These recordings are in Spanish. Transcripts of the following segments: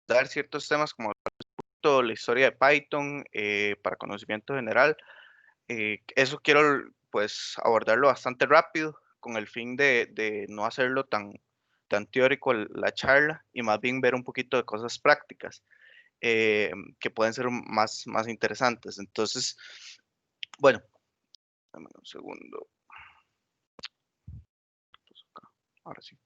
dar ciertos temas como toda la historia de Python para conocimiento general. Eso quiero pues abordarlo bastante rápido con el fin de no hacerlo tan teórico la charla y más bien ver un poquito de cosas prácticas que pueden ser más interesantes. Entonces, bueno, dame un segundo. Pues acá, ahora sí.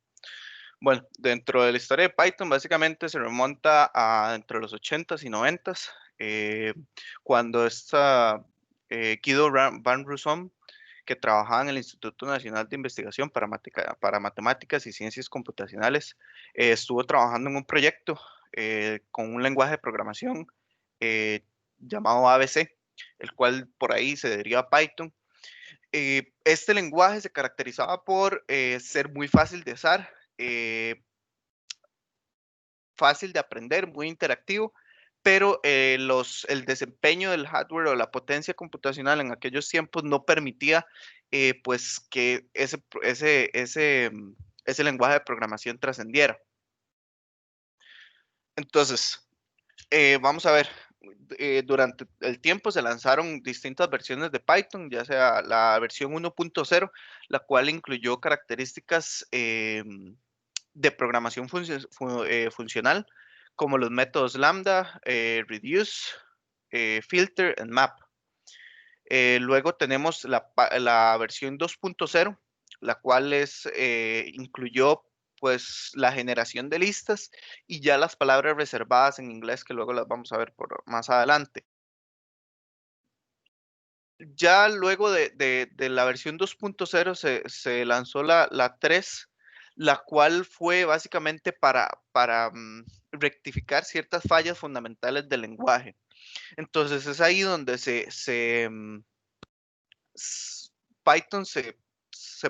Bueno, dentro de la historia de Python, básicamente se remonta a entre los 80s y 90s, cuando Guido Van Rossum, que trabajaba en el Instituto Nacional de Investigación para Matemáticas y Ciencias Computacionales, estuvo trabajando en un proyecto con un lenguaje de programación eh, llamado ABC, el cual por ahí se deriva Python. Este lenguaje se caracterizaba por ser muy fácil de usar, eh, fácil de aprender, muy interactivo, pero el desempeño del hardware o la potencia computacional en aquellos tiempos no permitía pues que ese lenguaje de programación trascendiera. Entonces, vamos a ver, durante el tiempo se lanzaron distintas versiones de Python, ya sea la versión 1.0, la cual incluyó características de programación funcional, como los métodos lambda, reduce, filter y map. Luego tenemos la versión 2.0, la cual incluyó pues la generación de listas y ya las palabras reservadas en inglés, que luego las vamos a ver por más adelante. Ya luego de la versión 2.0 se lanzó la 3, la cual fue básicamente para rectificar ciertas fallas fundamentales del lenguaje. Entonces es ahí donde s- Python se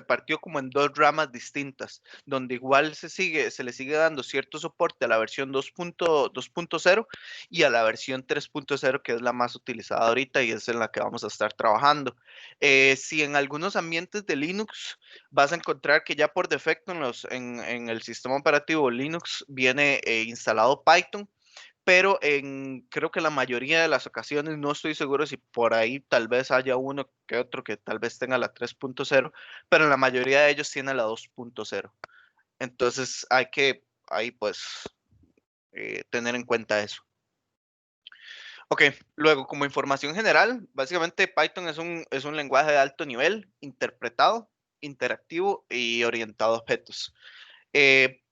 partió como en dos ramas distintas, donde igual se le sigue dando cierto soporte a la versión 2.0 y a la versión 3.0, que es la más utilizada ahorita y es en la que vamos a estar trabajando. Si en algunos ambientes de Linux vas a encontrar que ya por defecto en el sistema operativo Linux viene instalado Python, pero creo que la mayoría de las ocasiones, no estoy seguro si por ahí tal vez haya uno que otro que tal vez tenga la 3.0, pero la mayoría de ellos tienen la 2.0. Entonces hay que ahí pues tener en cuenta eso. Ok, luego como información general, básicamente Python es un lenguaje de alto nivel, interpretado, interactivo y orientado a objetos.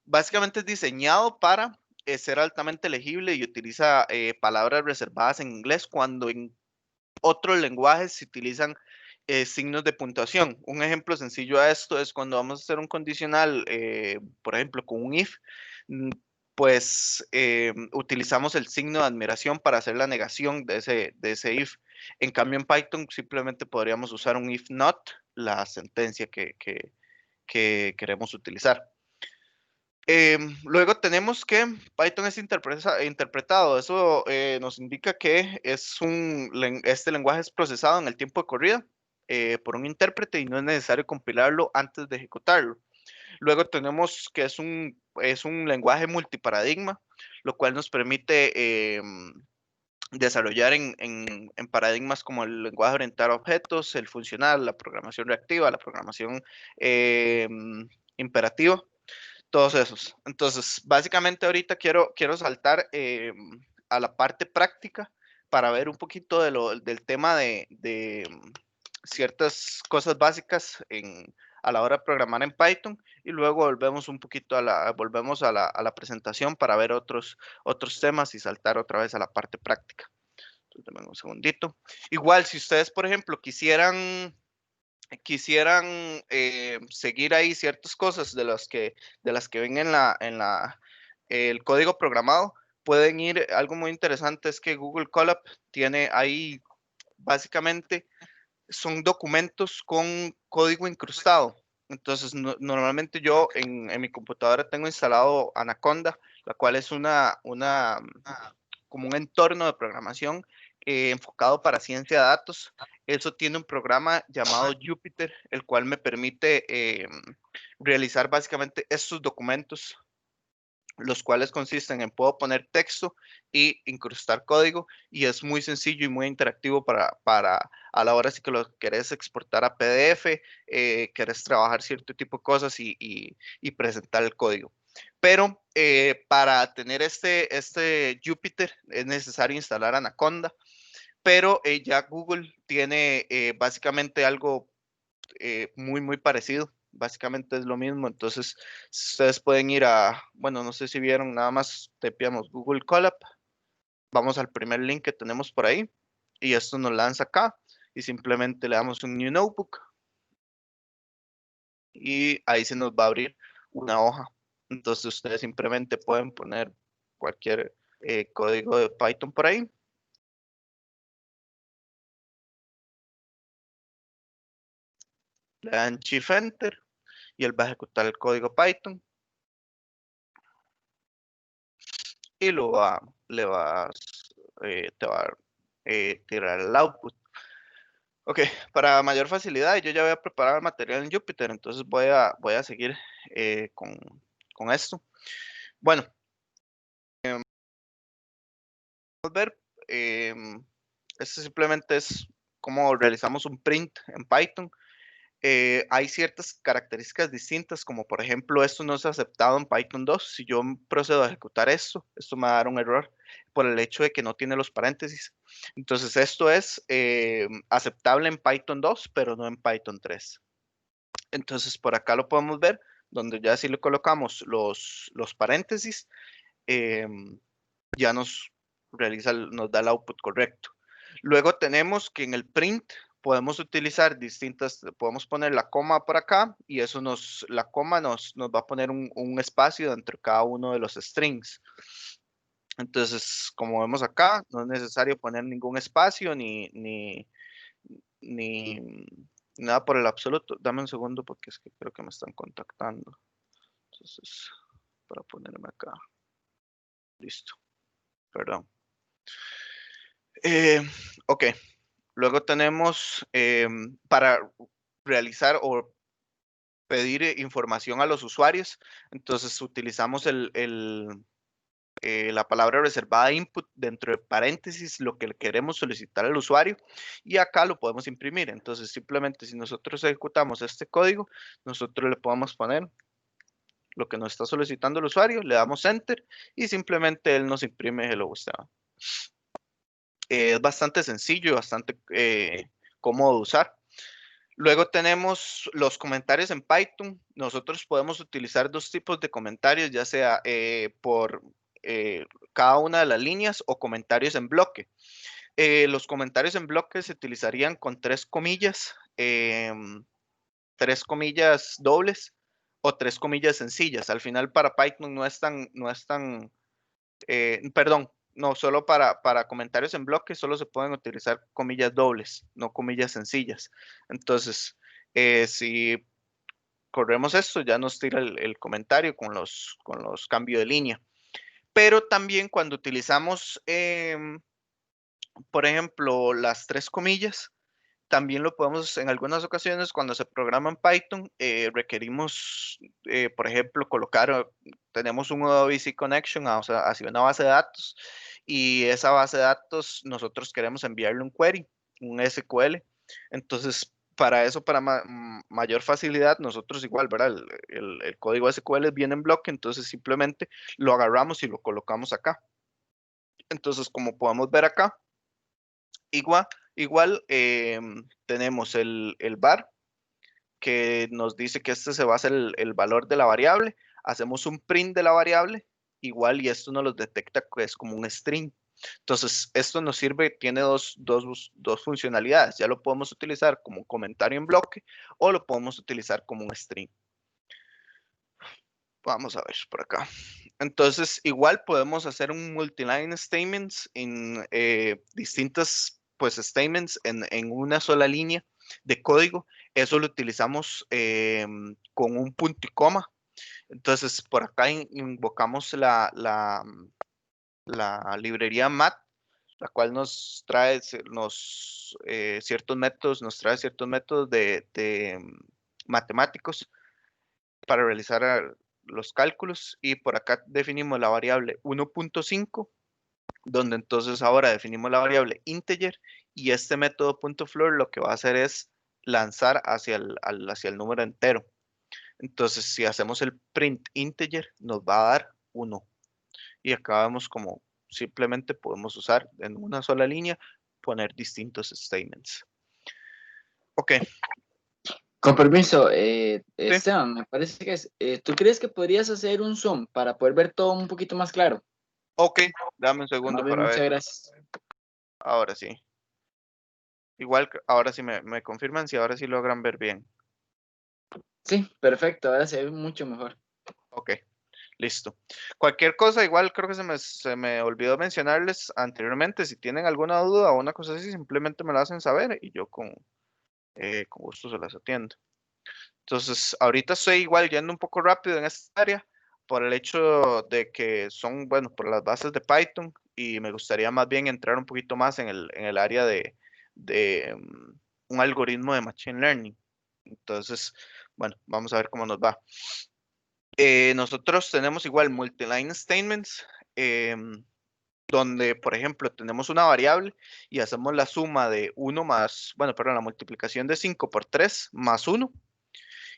Básicamente es diseñado para ser altamente legible y utiliza palabras reservadas en inglés cuando en otros lenguajes se utilizan signos de puntuación. Un ejemplo sencillo a esto es cuando vamos a hacer un condicional, por ejemplo, con un if, mm, pues utilizamos el signo de admiración para hacer la negación de ese if. En cambio, en Python simplemente podríamos usar un if not, la sentencia que queremos utilizar. Luego tenemos que Python es interpretado. Eso nos indica que este lenguaje es procesado en el tiempo de corrida por un intérprete y no es necesario compilarlo antes de ejecutarlo. Luego tenemos que es un lenguaje multiparadigma, lo cual nos permite desarrollar en paradigmas como el lenguaje orientado a objetos, el funcional, la programación reactiva, la programación imperativa, todos esos. Entonces, básicamente ahorita quiero saltar a la parte práctica para ver un poquito del tema de ciertas cosas básicas a la hora de programar en Python y luego volvemos un poquito volvemos a la presentación para ver otros temas y saltar otra vez a la parte práctica. Entonces, dame un segundito. Igual, si ustedes, por ejemplo, quisieran seguir ahí ciertas cosas de las que ven el código programado, pueden ir, algo muy interesante es que Google Colab tiene ahí básicamente son documentos con código incrustado. Entonces, normalmente yo en mi computadora tengo instalado Anaconda, la cual es como un entorno de programación enfocado para ciencia de datos. Eso tiene un programa llamado Jupyter, el cual me permite realizar básicamente estos documentos los cuales consisten en puedo poner texto y incrustar código, y es muy sencillo y muy interactivo para a la hora si que lo querés exportar a PDF, querés trabajar cierto tipo de cosas y presentar el código. Pero para tener este Jupyter es necesario instalar Anaconda, pero ya Google tiene básicamente algo muy parecido. Básicamente es lo mismo. Entonces, ustedes pueden ir a, bueno, no sé si vieron, nada más tepiamos Google Colab. Vamos al primer link que tenemos por ahí y esto nos lanza acá y simplemente le damos un New Notebook y ahí se nos va a abrir una hoja. Entonces, ustedes simplemente pueden poner cualquier código de Python por ahí. Le dan Shift Enter y él va a ejecutar el código Python y le vas, te va a tirar el output. Ok, para mayor facilidad, yo ya voy a preparar el material en Jupyter, entonces voy a seguir con esto. Bueno, vamos a ver, esto simplemente es cómo realizamos un print en Python. Hay ciertas características distintas, como por ejemplo, esto no es aceptado en Python 2. Si yo procedo a ejecutar esto me va a dar un error por el hecho de que no tiene los paréntesis. Entonces, esto es aceptable en Python 2, pero no en Python 3. Entonces, por acá lo podemos ver, donde ya si le colocamos los paréntesis, em, ya nos da el output correcto. Luego tenemos que en el print podemos utilizar podemos poner la coma por acá y la coma nos va a poner un espacio dentro de cada uno de los strings. Entonces, como vemos acá, no es necesario poner ningún espacio ni nada por el absoluto. Dame un segundo porque es que creo que me están contactando. Entonces, para ponerme acá. Listo, perdón. Eh, ok, luego tenemos para realizar o pedir información a los usuarios. Entonces utilizamos la palabra reservada input dentro de paréntesis, lo que le queremos solicitar al usuario, y acá lo podemos imprimir. Entonces simplemente si nosotros ejecutamos este código, nosotros le podemos poner lo que nos está solicitando el usuario, le damos enter y simplemente él nos imprime Hello Gustavo. Es bastante sencillo y bastante cómodo de usar. Luego tenemos los comentarios en Python. Nosotros podemos utilizar dos tipos de comentarios, ya sea por cada una de las líneas o comentarios en bloque. Los comentarios en bloque se utilizarían con tres comillas dobles o tres comillas sencillas. Al final para Python no es tan, perdón, no, solo para comentarios en bloque solo se pueden utilizar comillas dobles, no comillas sencillas. Entonces, si corremos esto, ya nos tira el comentario con los cambios de línea. Pero también cuando utilizamos, por ejemplo, las tres comillas, también lo podemos en algunas ocasiones cuando se programa en Python, requerimos, por ejemplo, tenemos un ODBC connection hacia una base de datos y esa base de datos nosotros queremos enviarle un query, un SQL. Entonces, para eso, para mayor facilidad, nosotros igual, ¿verdad? El código SQL viene en bloque, entonces simplemente lo agarramos y lo colocamos acá. Entonces, como podemos ver acá, igual tenemos el var que nos dice que este se va a ser el valor de la variable. Hacemos un print de la variable igual y esto nos lo detecta que es como un string. Entonces, esto nos sirve, tiene dos funcionalidades. Ya lo podemos utilizar como un comentario en bloque o lo podemos utilizar como un string. Vamos a ver por acá. Entonces, igual podemos hacer un multiline statements en distintas pues statements en una sola línea de código. Eso lo utilizamos con un punto y coma. Entonces, por acá invocamos la librería mat, la cual nos trae ciertos métodos, de matemáticos para realizar los cálculos y por acá definimos la variable 1.5, donde entonces ahora definimos la variable integer y este método .floor lo que va a hacer es lanzar hacia el número entero. Entonces, si hacemos el print integer, nos va a dar 1. Y acá vemos como simplemente podemos usar en una sola línea, poner distintos statements. Ok, Con permiso, sí, Esteban, me parece que es, ¿tú crees que podrías hacer un zoom para poder ver todo un poquito más claro? ok, dame un Más segundo bien, para muchas ver. gracias. Ahora sí. Igual, ahora sí me confirman si ahora sí logran ver bien. Sí, perfecto, ahora se ve mucho mejor. Ok, listo. Cualquier cosa, igual creo que se me olvidó mencionarles anteriormente. Si tienen alguna duda o una cosa así, simplemente me la hacen saber y yo con gusto se las atiendo. Entonces, ahorita estoy igual yendo un poco rápido en esta área por el hecho de que son, bueno, por las bases de Python y me gustaría más bien entrar un poquito más en el área de un algoritmo de Machine Learning. Entonces, bueno, vamos a ver cómo nos va. Nosotros tenemos igual multiline statements, donde, por ejemplo, tenemos una variable y hacemos la suma de 1 más, bueno, perdón, la multiplicación de 5 por 3 más 1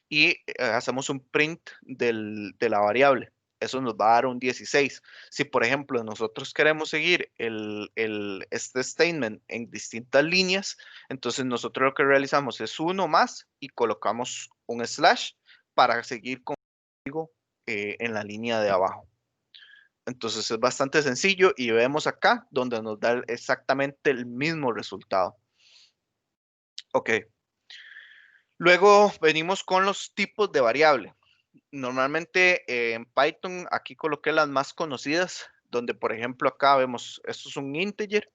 y hacemos un print de la variable. Eso nos va a dar un 16. Si, por ejemplo, nosotros queremos seguir este statement en distintas líneas, entonces nosotros lo que realizamos es 1 más y colocamos un slash para seguir con en la línea de abajo. Entonces es bastante sencillo y vemos acá donde nos da exactamente el mismo resultado. Ok. Luego venimos con los tipos de variable. Normalmente en Python aquí coloqué las más conocidas, donde por ejemplo acá vemos, esto es un integer,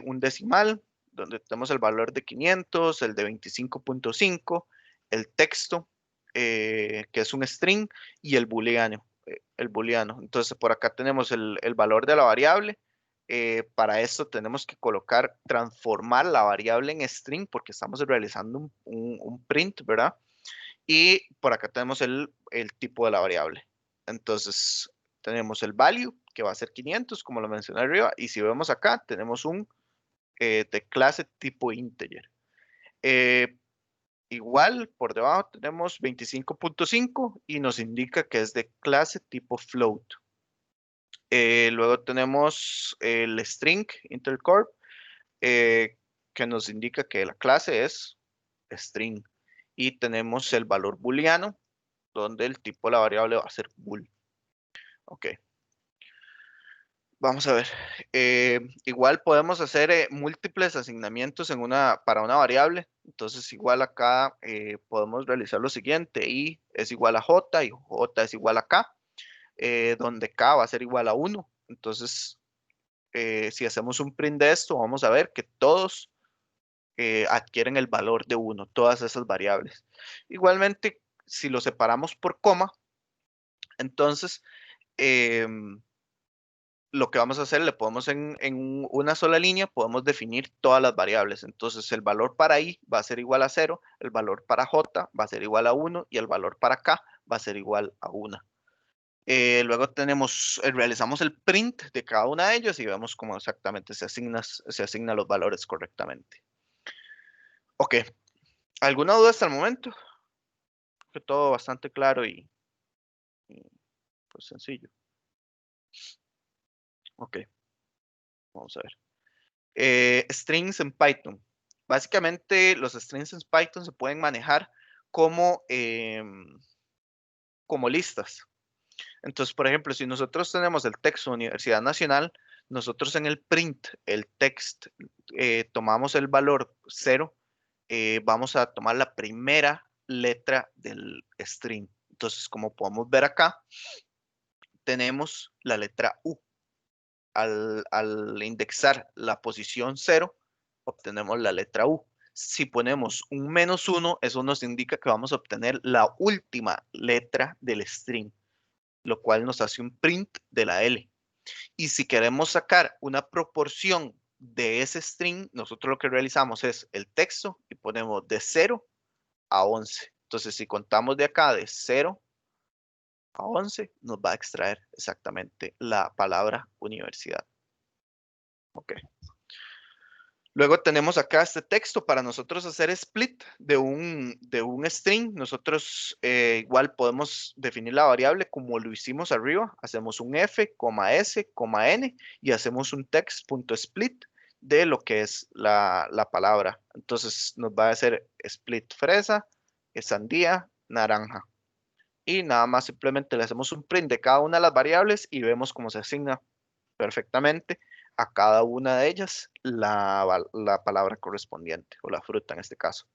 un decimal, donde tenemos el valor de 500, el de 25.5, el texto, que es un string, y el booleano. El booleano. Entonces por acá tenemos el valor de la variable. Para esto tenemos que colocar, transformar la variable en string, porque estamos realizando un print, ¿verdad? Y por acá tenemos el tipo de la variable. Entonces, tenemos el value, que va a ser 500, como lo mencioné arriba. Y si vemos acá, tenemos un de clase tipo integer. Eh, Igual, por debajo tenemos 25.5 y nos indica que es de clase tipo float. Luego tenemos el string intercorp, que nos indica que la clase es string. Y tenemos el valor booleano, donde el tipo de la variable va a ser bool. Ok, vamos a ver. Igual podemos hacer múltiples asignamientos para una variable. Entonces, igual acá podemos realizar lo siguiente. I es igual a J y J es igual a K, donde K va a ser igual a 1. Entonces, si hacemos un print de esto, vamos a ver que todos adquieren el valor de 1, todas esas variables. Igualmente, si lo separamos por coma, entonces lo que vamos a hacer, le podemos en una sola línea, podemos definir todas las variables. Entonces, el valor para i va a ser igual a 0, el valor para j va a ser igual a 1 y el valor para k va a ser igual a 1. Luego realizamos el print de cada una de ellas y vemos cómo exactamente se asignan los valores correctamente. Ok, ¿alguna duda hasta el momento? Fue todo bastante claro y, pues sencillo. Ok, vamos a ver. Strings en Python. Básicamente, los strings en Python se pueden manejar como, como listas. Entonces, por ejemplo, si nosotros tenemos el texto Universidad Nacional, nosotros en el print, el text, tomamos el valor 0, vamos a tomar la primera letra del string. Entonces, como podemos ver acá, tenemos la letra U. Al indexar la posición 0, obtenemos la letra U. Si ponemos un -1, eso nos indica que vamos a obtener la última letra del string, lo cual nos hace un print de la L. Y si queremos sacar una proporción de ese string, nosotros lo que realizamos es el texto y ponemos de 0 a 11. Entonces, si contamos de acá de 0 a 11, nos va a extraer exactamente la palabra universidad. Ok. Luego tenemos acá este texto para nosotros hacer split de un string. Nosotros igual podemos definir la variable como lo hicimos arriba. Hacemos un f, s, n y hacemos un text.split de lo que es la palabra. Entonces nos va a hacer split fresa, sandía, naranja. Y nada más simplemente le hacemos un print de cada una de las variables y vemos cómo se asigna perfectamente a cada una de ellas la palabra correspondiente o la fruta en este caso.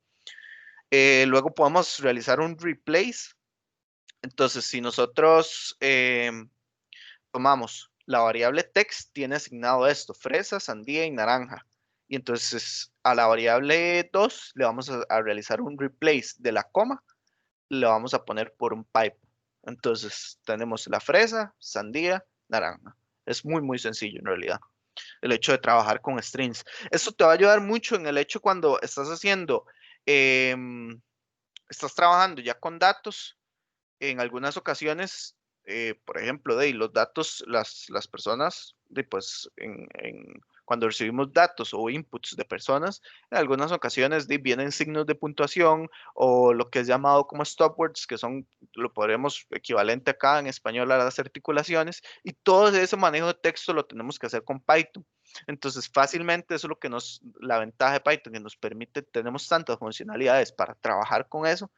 Luego podemos realizar un replace. Entonces, si nosotros tomamos la variable text, tiene asignado esto, fresa, sandía y naranja. Y entonces a la variable 2 le vamos a realizar un replace de la coma, le vamos a poner por un pipe. Entonces tenemos la fresa, sandía, naranja. Es muy, muy sencillo en realidad el hecho de trabajar con strings. Esto te va a ayudar mucho en el hecho cuando estás haciendo, estás trabajando ya con datos, en algunas ocasiones, por ejemplo, de los datos, las personas, pues, cuando recibimos datos o inputs de personas, en algunas ocasiones vienen signos de puntuación o lo que es llamado como stopwords, que son, lo podremos equivalente acá en español a las articulaciones, y todo ese manejo de texto lo tenemos que hacer con Python. Entonces, fácilmente eso es lo que la ventaja de Python, que nos permite, tenemos tantas funcionalidades para trabajar con eso,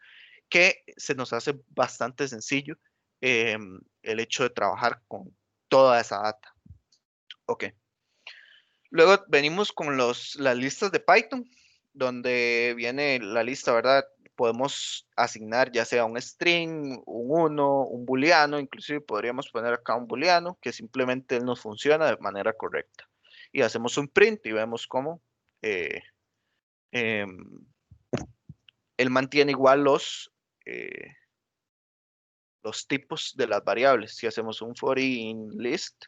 que se nos hace bastante sencillo el hecho de trabajar con toda esa data. Ok. Luego venimos con las listas de Python, donde viene la lista, ¿verdad? Podemos asignar ya sea un string, un 1, un booleano, inclusive podríamos poner acá un booleano que simplemente nos funciona de manera correcta. Y hacemos un print y vemos cómo eh, em, él mantiene igual los tipos de las variables. Si hacemos un for in list,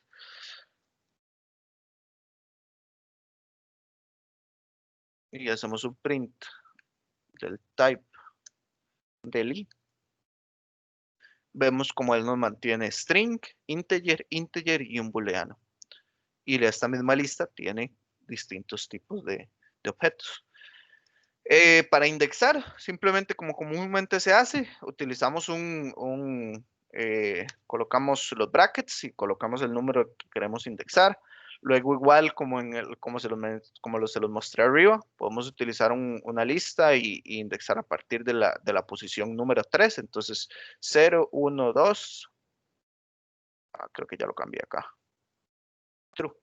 y hacemos un print del type del i, vemos como él nos mantiene string, integer y un booleano. Y esta misma lista tiene distintos tipos de objetos. Para indexar, simplemente como comúnmente se hace, utilizamos colocamos los brackets y colocamos el número que queremos indexar. Luego igual como se los mostré arriba, podemos utilizar una lista y indexar a partir de la posición número 3. Entonces 0, 1, 2, creo que ya lo cambié acá. True.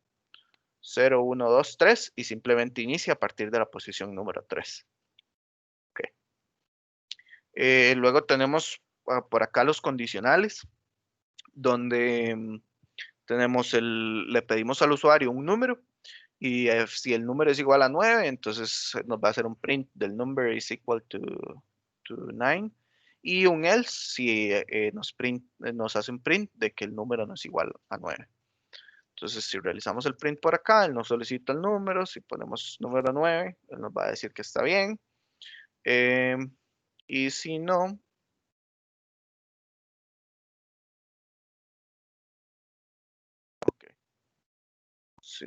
0, 1, 2, 3 y simplemente inicia a partir de la posición número 3. Okay. Luego tenemos por acá los condicionales, donde tenemos le pedimos al usuario un número y si el número es igual a 9, entonces nos va a hacer un print del number is equal to 9 y un else si nos hace un print de que el número no es igual a 9. Entonces, si realizamos el print por acá, él nos solicita el número, si ponemos número 9, él nos va a decir que está bien. Y si no, ok, sí,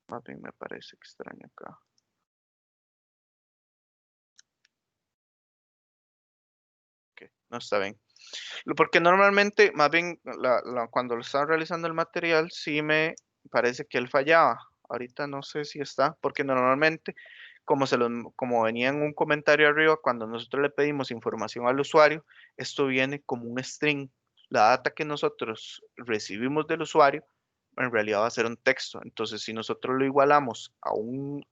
más bien me parece extraño acá. Ok, no está bien. Porque normalmente, más bien, cuando lo estaba realizando el material, sí me parece que él fallaba. Ahorita no sé si está, porque normalmente, como venía en un comentario arriba, cuando nosotros le pedimos información al usuario, esto viene como un string. La data que nosotros recibimos del usuario, en realidad va a ser un texto. Entonces, si nosotros lo igualamos a un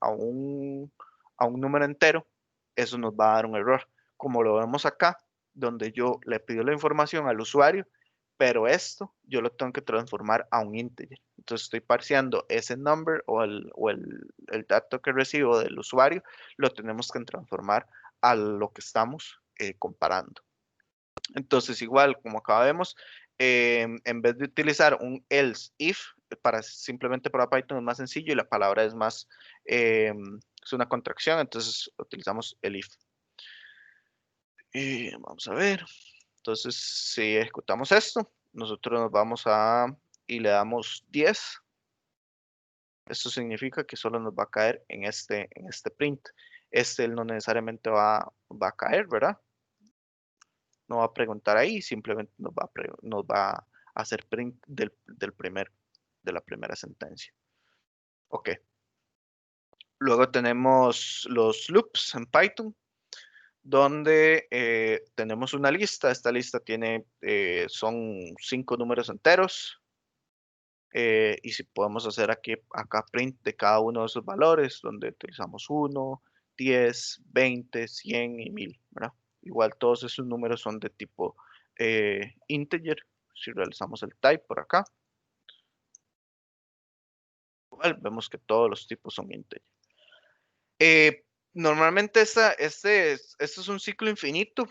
número entero, eso nos va a dar un error. Como lo vemos acá, donde yo le pido la información al usuario, pero esto yo lo tengo que transformar a un integer. Entonces estoy parseando ese number el dato que recibo del usuario, lo tenemos que transformar a lo que estamos comparando. Entonces igual, como acá vemos, en vez de utilizar un else if, simplemente para Python es más sencillo y la palabra es más, es una contracción, entonces utilizamos el if. Vamos a ver. Entonces, si ejecutamos esto, nosotros nos vamos y le damos 10. Esto significa que solo nos va a caer en este print. Él no necesariamente va a caer, ¿verdad? No va a preguntar ahí, simplemente nos va a hacer print de la primera sentencia. Ok. Luego tenemos los loops en Python, donde tenemos una lista. Esta lista son 5 números enteros. Y si podemos hacer acá print de cada uno de esos valores, donde utilizamos 1, 10, 20, 100 y 1000, ¿verdad? Igual todos esos números son de tipo integer. Si realizamos el type por acá, igual vemos que todos los tipos son integer. Normalmente esto es un ciclo infinito.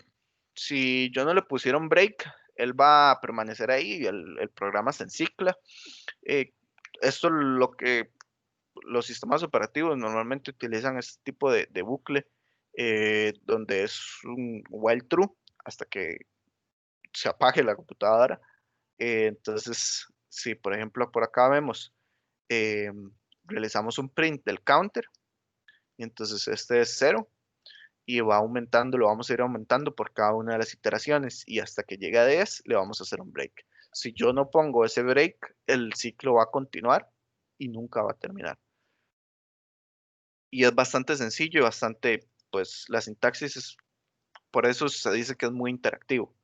Si yo no le pusiera un break, él va a permanecer ahí y el programa se encicla. Eh, Esto es lo que los sistemas operativos normalmente utilizan, este tipo de bucle, donde es un while true hasta que se apague la computadora. Entonces, si por ejemplo por acá vemos, eh, realizamos un print del counter, y entonces este es 0 y va aumentando, lo vamos a ir aumentando por cada una de las iteraciones y hasta que llegue a 10 le vamos a hacer un break. Si yo no pongo ese break, el ciclo va a continuar y nunca va a terminar. Y es bastante sencillo y bastante, pues la sintaxis por eso se dice que es muy interactivo,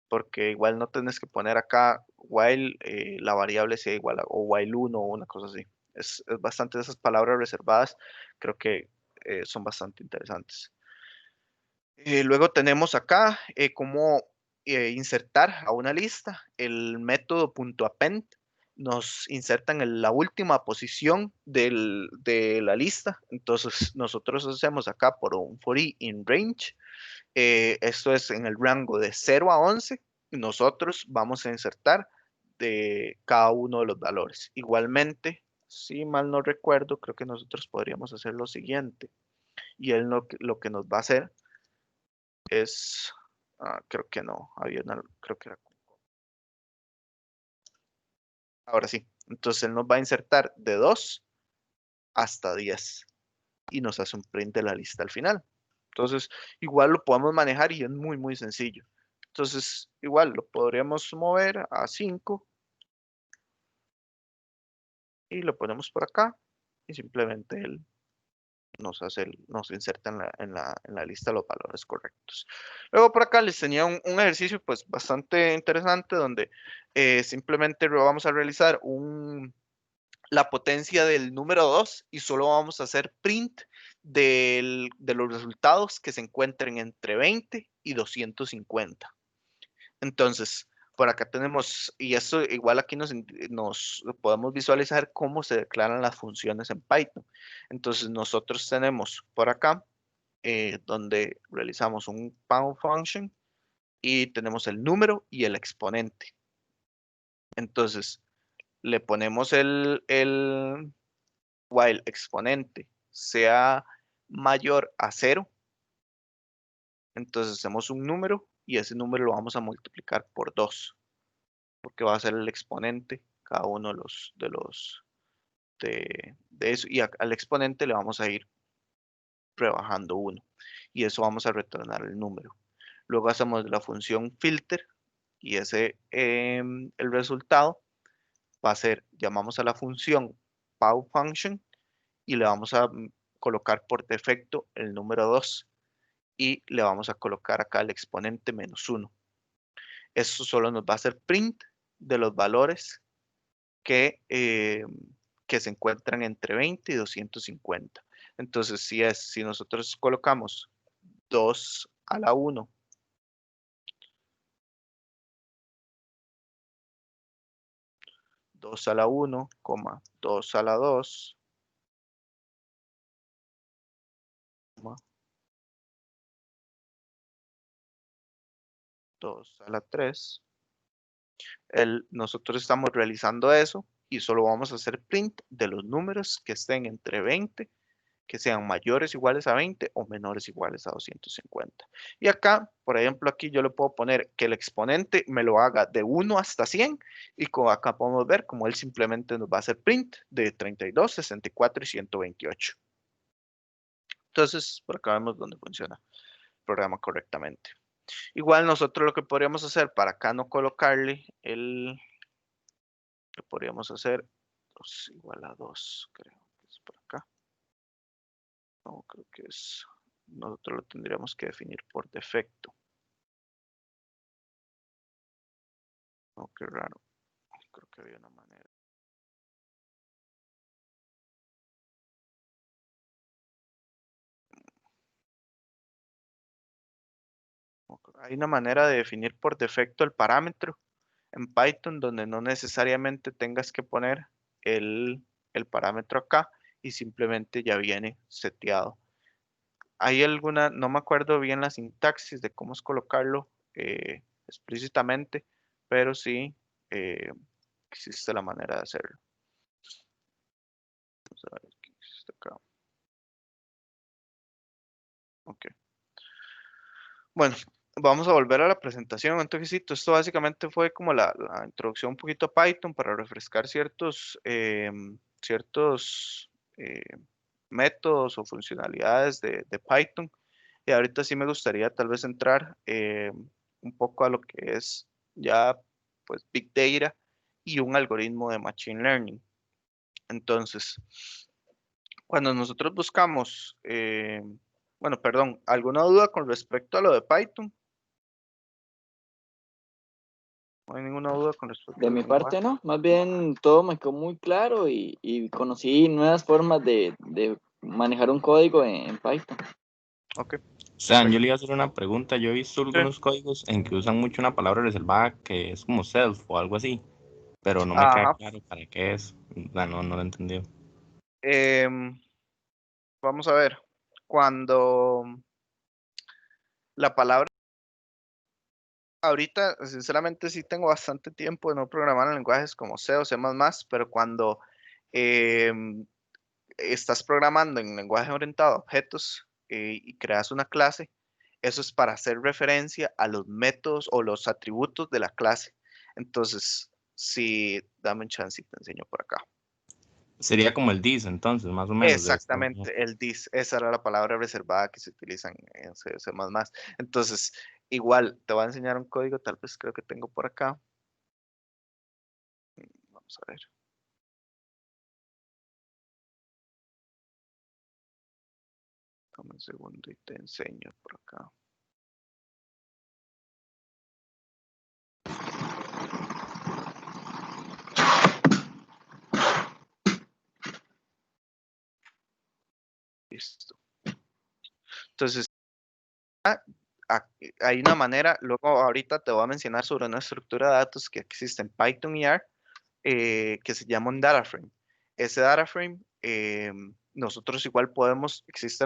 porque igual no tenés que poner acá while la variable sea igual o while 1 o una cosa así. Es bastante de esas palabras reservadas, creo que son bastante interesantes. Luego tenemos acá cómo insertar a una lista. El método .append nos inserta en la última posición de la lista. Entonces nosotros hacemos acá por un for i in range. Esto es en el rango de 0 a 11. Nosotros vamos a insertar de cada uno de los valores. Igualmente, si mal no recuerdo, creo que nosotros podríamos hacer lo siguiente. Y él lo que nos va a hacer es, creo que no, creo que era, ahora sí. Entonces él nos va a insertar de 2 hasta 10 y nos hace un print de la lista al final. Entonces, igual lo podemos manejar y es muy, muy sencillo. Entonces, igual lo podríamos mover a 5 y lo ponemos por acá y simplemente él nos inserta en la lista los valores correctos. Luego por acá les tenía un ejercicio pues bastante interesante donde simplemente vamos a realizar la potencia del número 2 y solo vamos a hacer print de los resultados que se encuentren entre 20 y 250. Entonces, por acá tenemos, y esto igual aquí nos podemos visualizar cómo se declaran las funciones en Python. Entonces, nosotros tenemos por acá, donde realizamos un pound function y tenemos el número y el exponente. Entonces, le ponemos el while exponente sea mayor a 0. Entonces, hacemos un número y ese número lo vamos a multiplicar por 2. Porque va a ser el exponente, cada uno de eso, y al exponente le vamos a ir rebajando 1, y eso vamos a retornar el número. Luego hacemos la función filter, y el resultado va a ser, llamamos a la función pow function, y le vamos a colocar por defecto el número 2, y le vamos a colocar acá el exponente -1. Eso solo nos va a hacer print de los valores que se encuentran entre 20 y 250. Entonces, si nosotros colocamos 2 a la 1, 2 a la 1, 2 a la 2, 2 a la 3, nosotros estamos realizando eso y solo vamos a hacer print de los números que estén entre 20 que sean mayores o iguales a 20 o menores o iguales a 250. Y acá, por ejemplo, aquí yo le puedo poner que el exponente me lo haga de 1 hasta 100 y acá podemos ver como él simplemente nos va a hacer print de 32, 64 y 128. Entonces, por acá vemos dónde funciona el programa correctamente. Igual nosotros lo que podríamos hacer para acá no colocarle lo podríamos hacer 2 igual a 2, creo que es por acá. No, creo que es, nosotros lo tendríamos que definir por defecto. Oh, qué raro. Creo que había una manera. Hay una manera de definir por defecto el parámetro en Python donde no necesariamente tengas que poner el parámetro acá y simplemente ya viene seteado. Hay alguna, no me acuerdo bien la sintaxis de cómo es colocarlo explícitamente, pero sí existe la manera de hacerlo. Vamos a ver qué existe acá. Ok. Bueno, vamos a volver a la presentación. Entonces, esto básicamente fue como la introducción un poquito a Python para refrescar ciertos eh, métodos o funcionalidades de Python. Y ahorita sí me gustaría tal vez entrar un poco a lo que es ya pues Big Data y un algoritmo de Machine Learning. Entonces, cuando nosotros buscamos, bueno, perdón, ¿alguna duda con respecto a lo de Python? No hay ninguna duda con respecto De al mi lenguaje. parte no, más bien todo me quedó muy claro y conocí nuevas formas de manejar un código en Python. Ok, O sea, yo perfecto. le iba a hacer una pregunta. Yo he visto Sí. algunos códigos en que usan mucho una palabra reservada que es como self o algo así, pero no me queda Ajá. claro para qué es. O sea, no lo he entendido. em, Vamos a ver. Cuando la palabra, ahorita, sinceramente, sí tengo bastante tiempo de no programar en lenguajes como C o C++, pero cuando em, estás programando en lenguaje orientado a objetos y creas una clase, eso es para hacer referencia a los métodos o los atributos de la clase. Entonces, si dame un chance y te enseño por acá. Sería como el this, entonces, más o menos, de self. Exactamente, el this, esa era la palabra reservada que se utiliza en C++. Entonces, igual, te voy a enseñar un código, tal vez creo que tengo por acá. Vamos a ver. Dame un segundo y te enseño por acá. Listo. Entonces, hay una manera, luego ahorita te voy a mencionar sobre una estructura de datos que existe en Python y R que se llama un data frame. Ese data frame, nosotros igual podemos, existe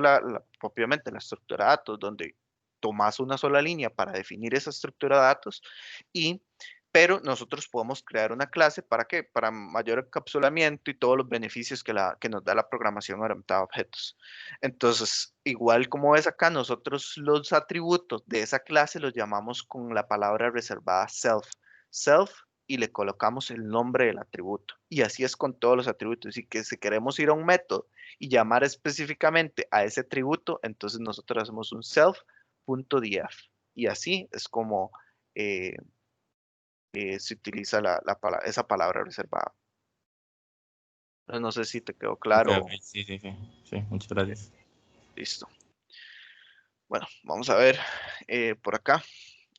propiamente la estructura de datos donde tomas una sola línea para definir esa estructura de datos pero nosotros podemos crear una clase para qué? Para mayor encapsulamiento y todos los beneficios que nos da la programación orientada a objetos. Entonces, igual como ves acá, nosotros los atributos de esa clase los llamamos con la palabra reservada self. Self y le colocamos el nombre del atributo. Y así es con todos los atributos. Y que si queremos ir a un método y llamar específicamente a ese atributo, entonces nosotros hacemos un self.df. Y así es como eh, se utiliza esa palabra reservada. Entonces, no sé si te quedó Ok, ok, claro. sí, sí, sí. Sí, muchas gracias. Listo. Bueno, vamos a ver por acá,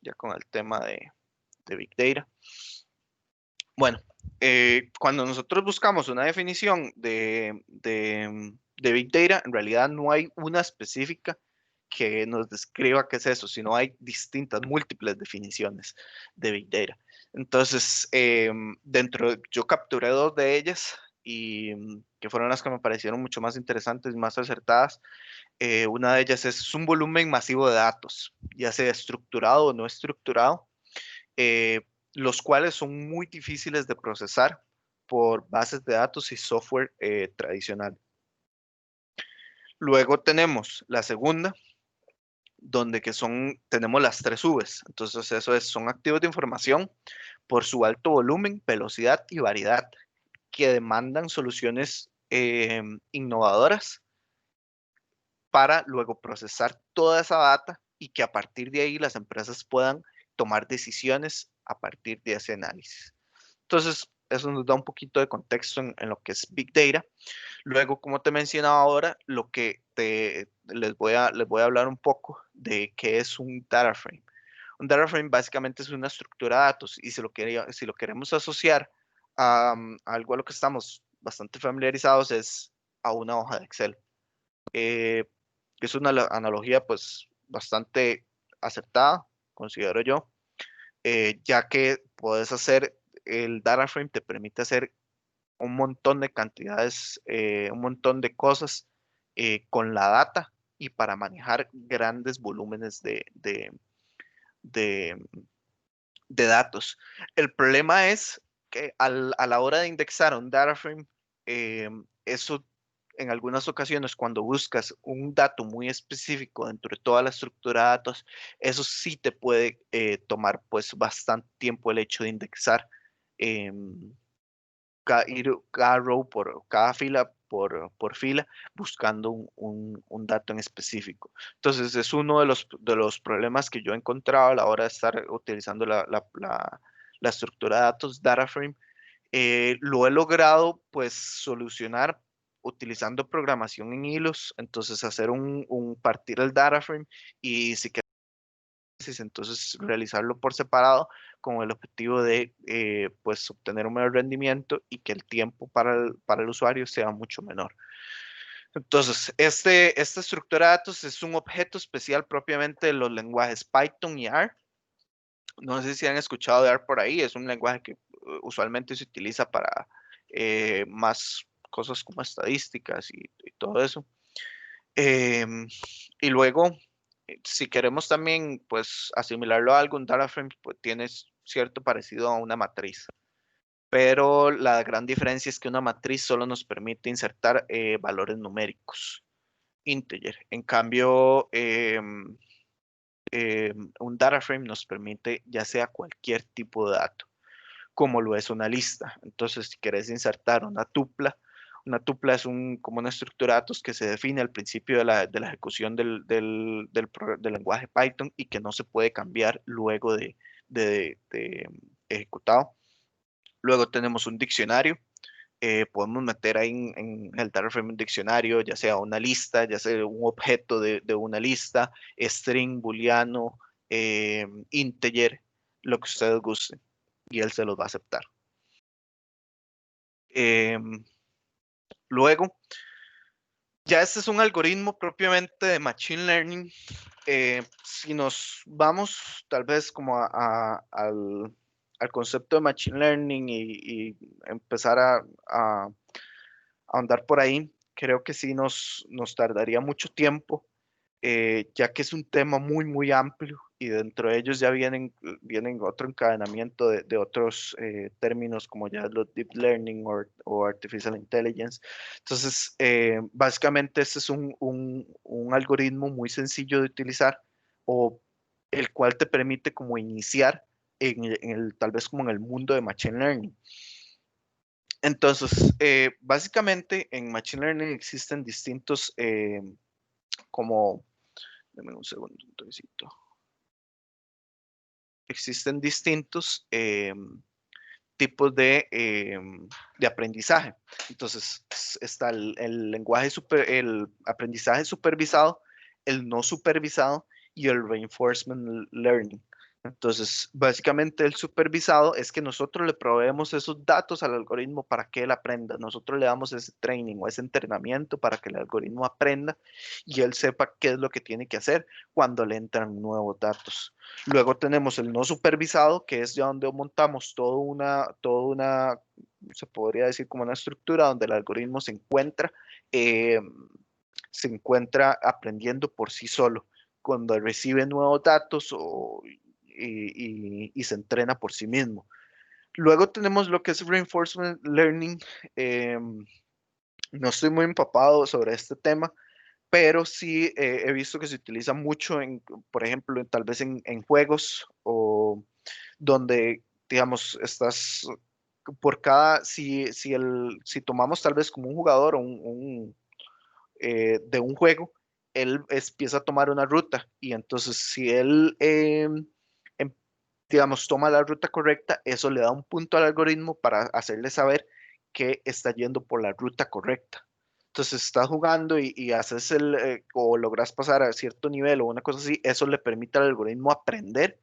ya con el tema de Big Data. Bueno, cuando nosotros buscamos una definición de Big Data, en realidad no hay una específica que nos describa qué es eso, sino hay distintas, múltiples definiciones de Big Data. Entonces, yo capturé dos de ellas y que fueron las que me parecieron mucho más interesantes y más acertadas. Una de ellas es un volumen masivo de datos, ya sea estructurado o no estructurado, eh, los cuales son muy difíciles de procesar por bases de datos y software tradicional. Luego tenemos la segunda, donde tenemos las tres Vs. Entonces, son activos de información por su alto volumen, velocidad y variedad, que demandan soluciones innovadoras para luego procesar toda esa data y que a partir de ahí las empresas puedan tomar decisiones a partir de ese análisis. Entonces, eso nos da un poquito de contexto en lo que es Big Data. Luego, como te mencionaba ahora, les voy a hablar un poco de qué es un data frame. Un data frame básicamente es una estructura de datos y si lo queremos asociar a algo a lo que estamos bastante familiarizados es a una hoja de Excel. Es una analogía pues bastante acertada, considero yo, ya que puedes hacer, el data frame te permite hacer un montón de cantidades, un montón de cosas con la data y para manejar grandes volúmenes de, de datos. El problema es que a la hora de indexar un data frame, eso en algunas ocasiones cuando buscas un dato muy específico dentro de toda la estructura de datos, eso sí te puede tomar pues bastante tiempo el hecho de indexar. em, Ir cada row cada fila por fila buscando un dato en específico. Entonces es uno de los problemas que yo he encontrado a la hora de estar utilizando la estructura de datos data frame. Lo he logrado pues solucionar utilizando programación en hilos, entonces hacer partir el data frame y si entonces realizarlo por separado con el objetivo de pues obtener un mayor rendimiento y que el tiempo para el usuario sea mucho menor. Entonces, esta estructura de datos es un objeto especial propiamente de los lenguajes Python y R. No sé si han escuchado de R por ahí, es un lenguaje que usualmente se utiliza para más cosas como estadísticas y todo eso. Y luego, si queremos también, pues, asimilarlo a algún data frame, pues tiene cierto parecido a una matriz. Pero la gran diferencia es que una matriz solo nos permite insertar valores numéricos, integer. En cambio, un data frame nos permite ya sea cualquier tipo de dato, como lo es una lista. Entonces, si querés insertar una tupla es como una estructura de datos que se define al principio de la ejecución del lenguaje Python y que no se puede cambiar luego de ejecutado. Luego tenemos un diccionario. Podemos meter ahí en el data frame un diccionario, ya sea una lista, ya sea un objeto de una lista, string, booleano, integer, lo que ustedes gusten, y él se los va a aceptar. Em, Luego, ya este es un algoritmo propiamente de Machine Learning. Si nos vamos tal vez como al concepto de Machine Learning y empezar a ahondar por ahí, creo que sí nos tardaría mucho tiempo, ya que es un tema muy, muy amplio y dentro de ellos ya vienen otro encadenamiento de otros términos como ya los deep learning o artificial intelligence. Entonces, básicamente este es un algoritmo muy sencillo de utilizar o el cual te permite como iniciar tal vez como en el mundo de machine learning. Entonces, básicamente en Machine Learning existen distintos, como, dame un segundo, un toquecito. Existen distintos tipos de aprendizaje. Entonces, está el lenguaje el aprendizaje supervisado, el no supervisado y el reinforcement learning. Entonces, básicamente el supervisado es que nosotros le proveemos esos datos al algoritmo para que él aprenda. Nosotros le damos ese training o ese entrenamiento para que el algoritmo aprenda y él sepa qué es lo que tiene que hacer cuando le entran nuevos datos. Luego tenemos el no supervisado, que es ya donde montamos toda una, se podría decir como una estructura donde el algoritmo eh, se encuentra aprendiendo por sí solo cuando recibe nuevos datos y se entrena por sí mismo. Luego tenemos lo que es reinforcement learning. No estoy muy empapado sobre este tema, pero sí he visto que se utiliza mucho, por ejemplo, tal vez en juegos o donde, digamos, estás por cada, si tomamos tal vez como un jugador o de un juego, él empieza a tomar una ruta y entonces si él, em- digamos, toma la ruta correcta, eso le da un punto al algoritmo para hacerle saber que está yendo por la ruta correcta. Entonces estás jugando y haces o logras pasar a cierto nivel o una cosa así, eso le permite al algoritmo aprender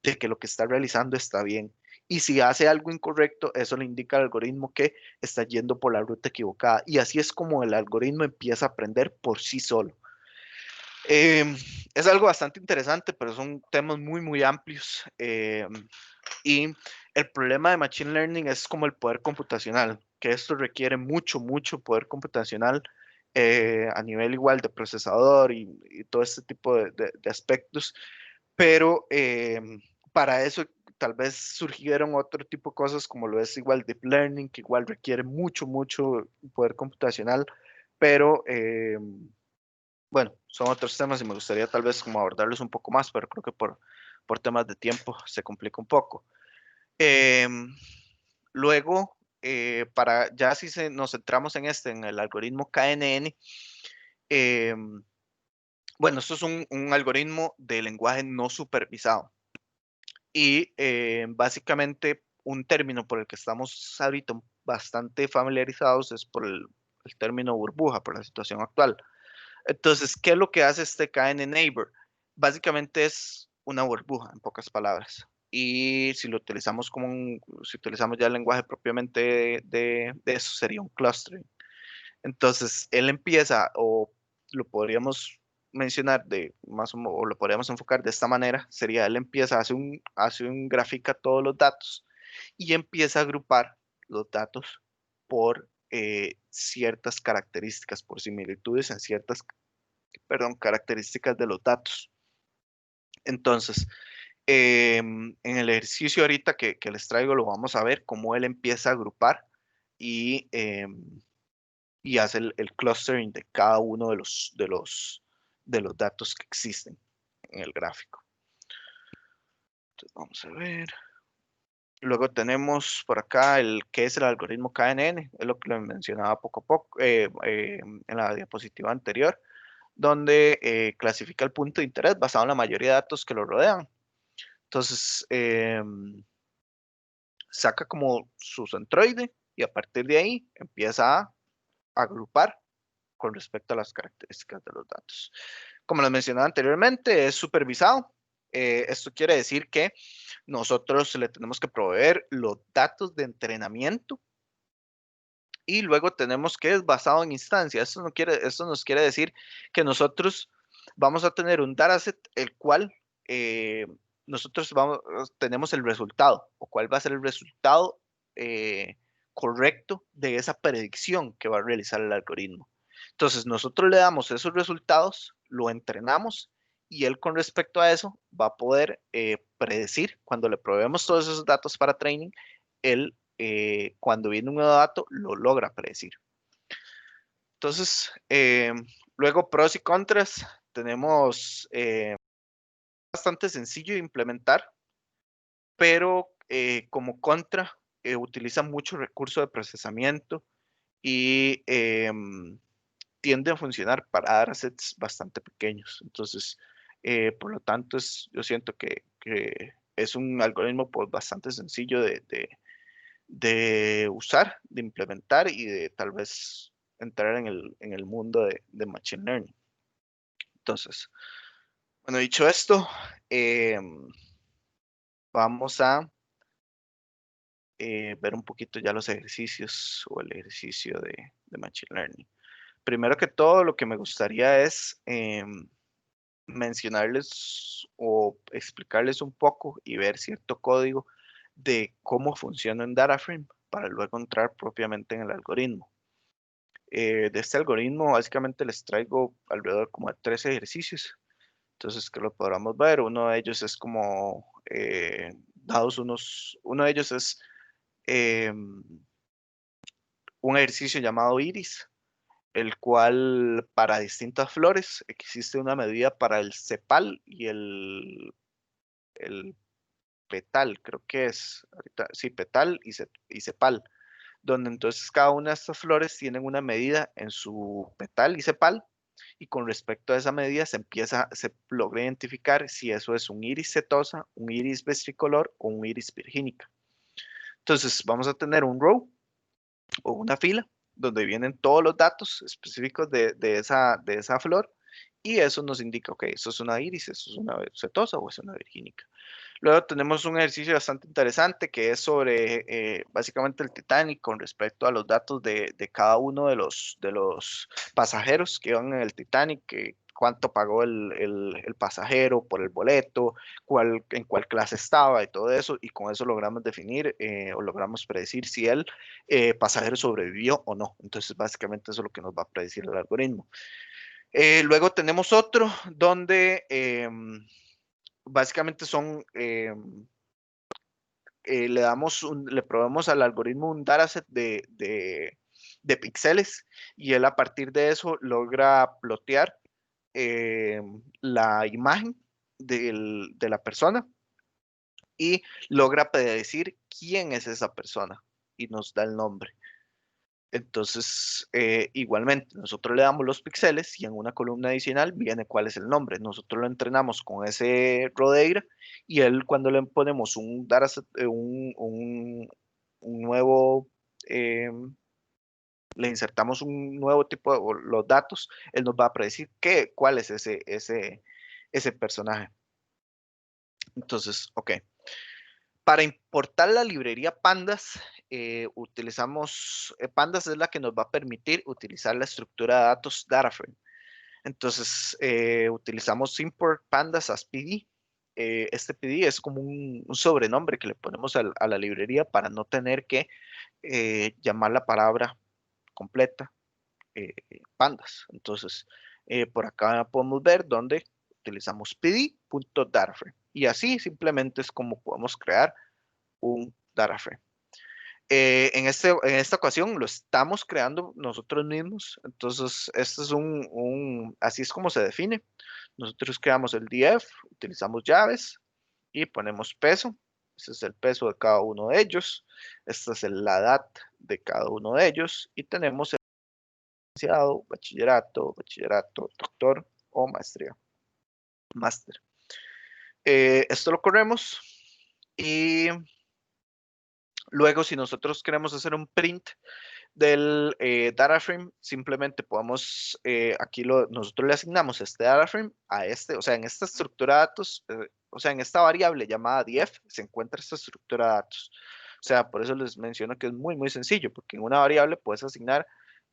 de que lo que está realizando está bien. Y si hace algo incorrecto, eso le indica al algoritmo que está yendo por la ruta equivocada. Y así es como el algoritmo empieza a aprender por sí solo. Eh, es algo bastante interesante, pero son temas muy, muy amplios. Y el problema de Machine Learning es como el poder computacional, que esto requiere mucho, mucho poder computacional a nivel igual de procesador y todo este tipo de aspectos, pero para eso tal vez surgieron otro tipo de cosas como lo es igual Deep Learning, que igual requiere mucho, mucho poder computacional, pero bueno, son otros temas y me gustaría tal vez como abordarlos un poco más, pero creo que por temas de tiempo se complica un poco. Em, Luego, para ya si nos centramos en el algoritmo KNN, em, bueno, esto es un algoritmo de lenguaje no supervisado y básicamente un término por el que estamos ahorita bastante familiarizados es por el término burbuja, por la situación actual. Entonces, ¿qué es lo que hace este KN Neighbor? Básicamente es una burbuja, en pocas palabras. Y si lo utilizamos si utilizamos ya el lenguaje propiamente de eso, sería un clustering. Entonces, él empieza, o lo podríamos mencionar o lo podríamos enfocar de esta manera, sería él empieza, hace un gráfica todos los datos y empieza a agrupar los datos por ciertas características, por similitudes en ciertas, perdón, características de los datos. Entonces, en el ejercicio ahorita que les traigo, lo vamos a ver cómo él empieza a agrupar y, y hace el clustering de cada uno de los datos que existen en el gráfico. Entonces, vamos a ver. Luego tenemos por acá que es el algoritmo KNN, es lo que le mencionaba poco a poco en la diapositiva anterior, donde clasifica el punto de interés basado en la mayoría de datos que lo rodean. Entonces, saca como su centroide y a partir de ahí empieza a agrupar con respecto a las características de los datos. Como les mencionaba anteriormente, es supervisado. Esto quiere decir que nosotros le tenemos que proveer los datos de entrenamiento y luego tenemos que es basado en instancia. Esto nos quiere decir que nosotros vamos a tener un dataset el cual nosotros tenemos el resultado o cuál va a ser el resultado correcto de esa predicción que va a realizar el algoritmo. Entonces nosotros le damos esos resultados, lo entrenamos y él con respecto a eso va a poder predecir cuando le proveemos todos esos datos para training, él cuando viene un nuevo dato lo logra predecir. Entonces, luego pros y contras, tenemos bastante sencillo de implementar, pero como contra, utiliza mucho recurso de procesamiento y tiende a funcionar para datasets bastante pequeños. Entonces, por lo tanto, yo siento que es un algoritmo pues, bastante sencillo de usar, de implementar y de tal vez entrar en el mundo de Machine Learning. Entonces, bueno, dicho esto, vamos a ver un poquito ya los ejercicios o el ejercicio de Machine Learning. Primero que todo, lo que me gustaría es mencionarles o explicarles un poco y ver cierto código de cómo funciona en DataFrame para luego entrar propiamente en el algoritmo. De este algoritmo básicamente les traigo alrededor como de 13 ejercicios. Entonces que lo podamos ver. Uno de ellos es como uno de ellos es un ejercicio llamado Iris, el cual para distintas flores existe una medida para el sepal y el petal, creo que es, ahorita, sí, petal y sepal, donde entonces cada una de estas flores tienen una medida en su petal y sepal, y con respecto a esa medida se logra identificar si eso es un iris setosa, un iris versicolor o un iris virgínica. Entonces vamos a tener un row o una fila donde vienen todos los datos específicos de esa flor, y eso nos indica, ok, eso es una iris, eso es una setosa o es una virgínica. Luego tenemos un ejercicio bastante interesante que es sobre básicamente el Titanic con respecto a los datos de cada uno de los pasajeros que iban en el Titanic, cuánto pagó el pasajero por el boleto, en cuál clase estaba y todo eso, y con eso logramos definir o logramos predecir si el pasajero sobrevivió o no. Entonces, básicamente eso es lo que nos va a predecir el algoritmo. Luego tenemos otro donde básicamente son le probamos al algoritmo un dataset de píxeles, y él a partir de eso logra plotear la imagen de la persona y logra predecir quién es esa persona y nos da el nombre. Entonces, igualmente, nosotros le damos los píxeles y en una columna adicional viene cuál es el nombre. Nosotros lo entrenamos con ese Rodeira, y él cuando le ponemos un dataset, un nuevo, eh, le insertamos un nuevo tipo de los datos, él nos va a predecir cuál es ese personaje. Entonces, ok. Para importar la librería Pandas, utilizamos, Pandas es la que nos va a permitir utilizar la estructura de datos DataFrame. Entonces, utilizamos import pandas as PD. Este PD es como un sobrenombre que le ponemos a la librería para no tener que llamar la palabra completa pandas. Entonces, por acá podemos ver dónde utilizamos pd.dataframe. Y así simplemente es como podemos crear un dataframe. En esta ocasión lo estamos creando nosotros mismos. Entonces, este es así es como se define. Nosotros creamos el df, utilizamos llaves y ponemos peso. Este es el peso de cada uno de ellos. Esta es la edad de cada uno de ellos. Y tenemos el licenciado, bachillerato, doctor o maestría. Máster. Esto lo corremos y luego, si nosotros queremos hacer un print del dataframe, simplemente podemos, nosotros le asignamos este dataframe a o sea, en esta estructura de datos, o sea, en esta variable llamada df se encuentra esta estructura de datos. O sea, por eso les menciono que es muy, muy sencillo, porque en una variable puedes asignar,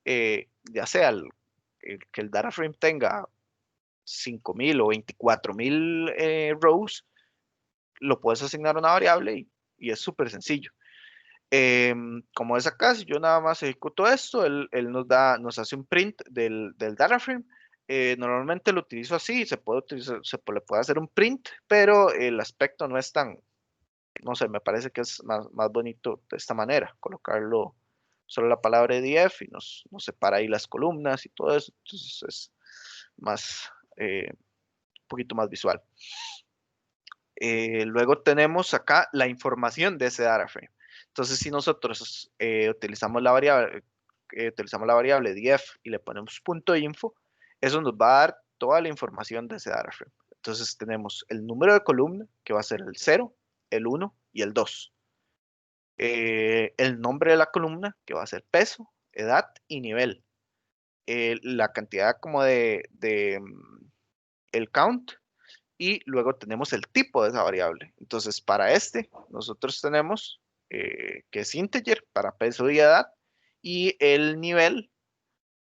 ya sea que el dataframe tenga 5.000 o 24.000 rows, lo puedes asignar a una variable y es súper sencillo. Como es acá, si yo nada más ejecuto esto, él nos hace un print del dataframe. Normalmente lo utilizo así, se le puede hacer un print, pero el aspecto no es tan, no sé, me parece que es más bonito de esta manera, colocarlo solo la palabra EDF y nos separa ahí las columnas y todo eso, entonces es más, un poquito más visual. Luego tenemos acá la información de ese dataframe. Entonces, si nosotros utilizamos la variable df y le ponemos .info, eso nos va a dar toda la información de ese dataframe. Entonces, tenemos el número de columna, que va a ser el 0, el 1 y el 2. El nombre de la columna, que va a ser peso, edad y nivel. La cantidad como el count, y luego tenemos el tipo de esa variable. Entonces, para nosotros tenemos que es integer para peso y edad, y el nivel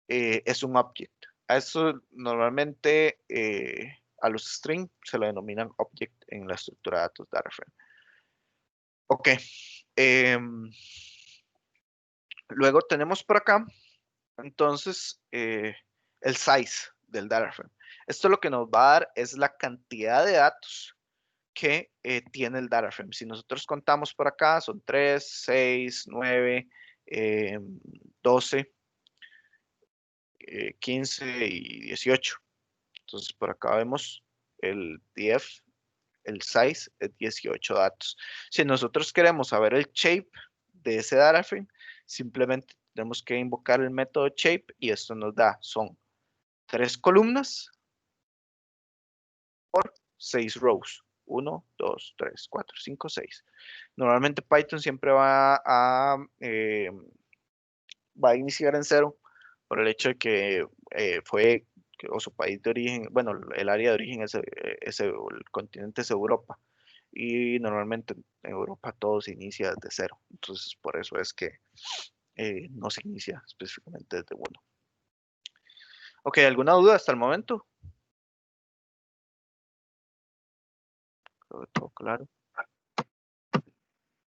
es un object. A eso normalmente a los string se lo denominan object en la estructura de datos dataframe. Ok. Luego tenemos por acá, entonces, el size del dataframe. Esto lo que nos va a dar es la cantidad de datos que tiene el dataframe. Si nosotros contamos por acá, son 3, 6, 9, 12. 15 y 18. Entonces por acá vemos el df, el size es 18 datos. Si nosotros queremos saber el shape de ese data frame, simplemente tenemos que invocar el método shape y esto nos da, son 3 columnas por 6 rows. 1, 2, 3, 4, 5, 6. Normalmente Python siempre va a iniciar en cero por el hecho de que o su país de origen, bueno, el área de origen el continente es Europa. Y normalmente en Europa todo se inicia desde cero. Entonces, por eso es que no se inicia específicamente desde uno. Ok, ¿alguna duda hasta el momento? Creo que todo claro.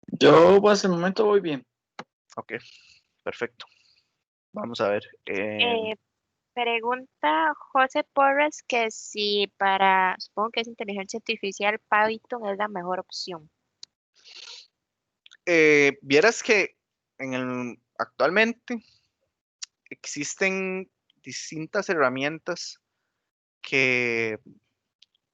Yo hasta el momento voy bien. Ok, perfecto. Vamos a ver. Pregunta José Porras que si para, supongo que es inteligencia artificial, Python es la mejor opción. Vieras que actualmente existen distintas herramientas que,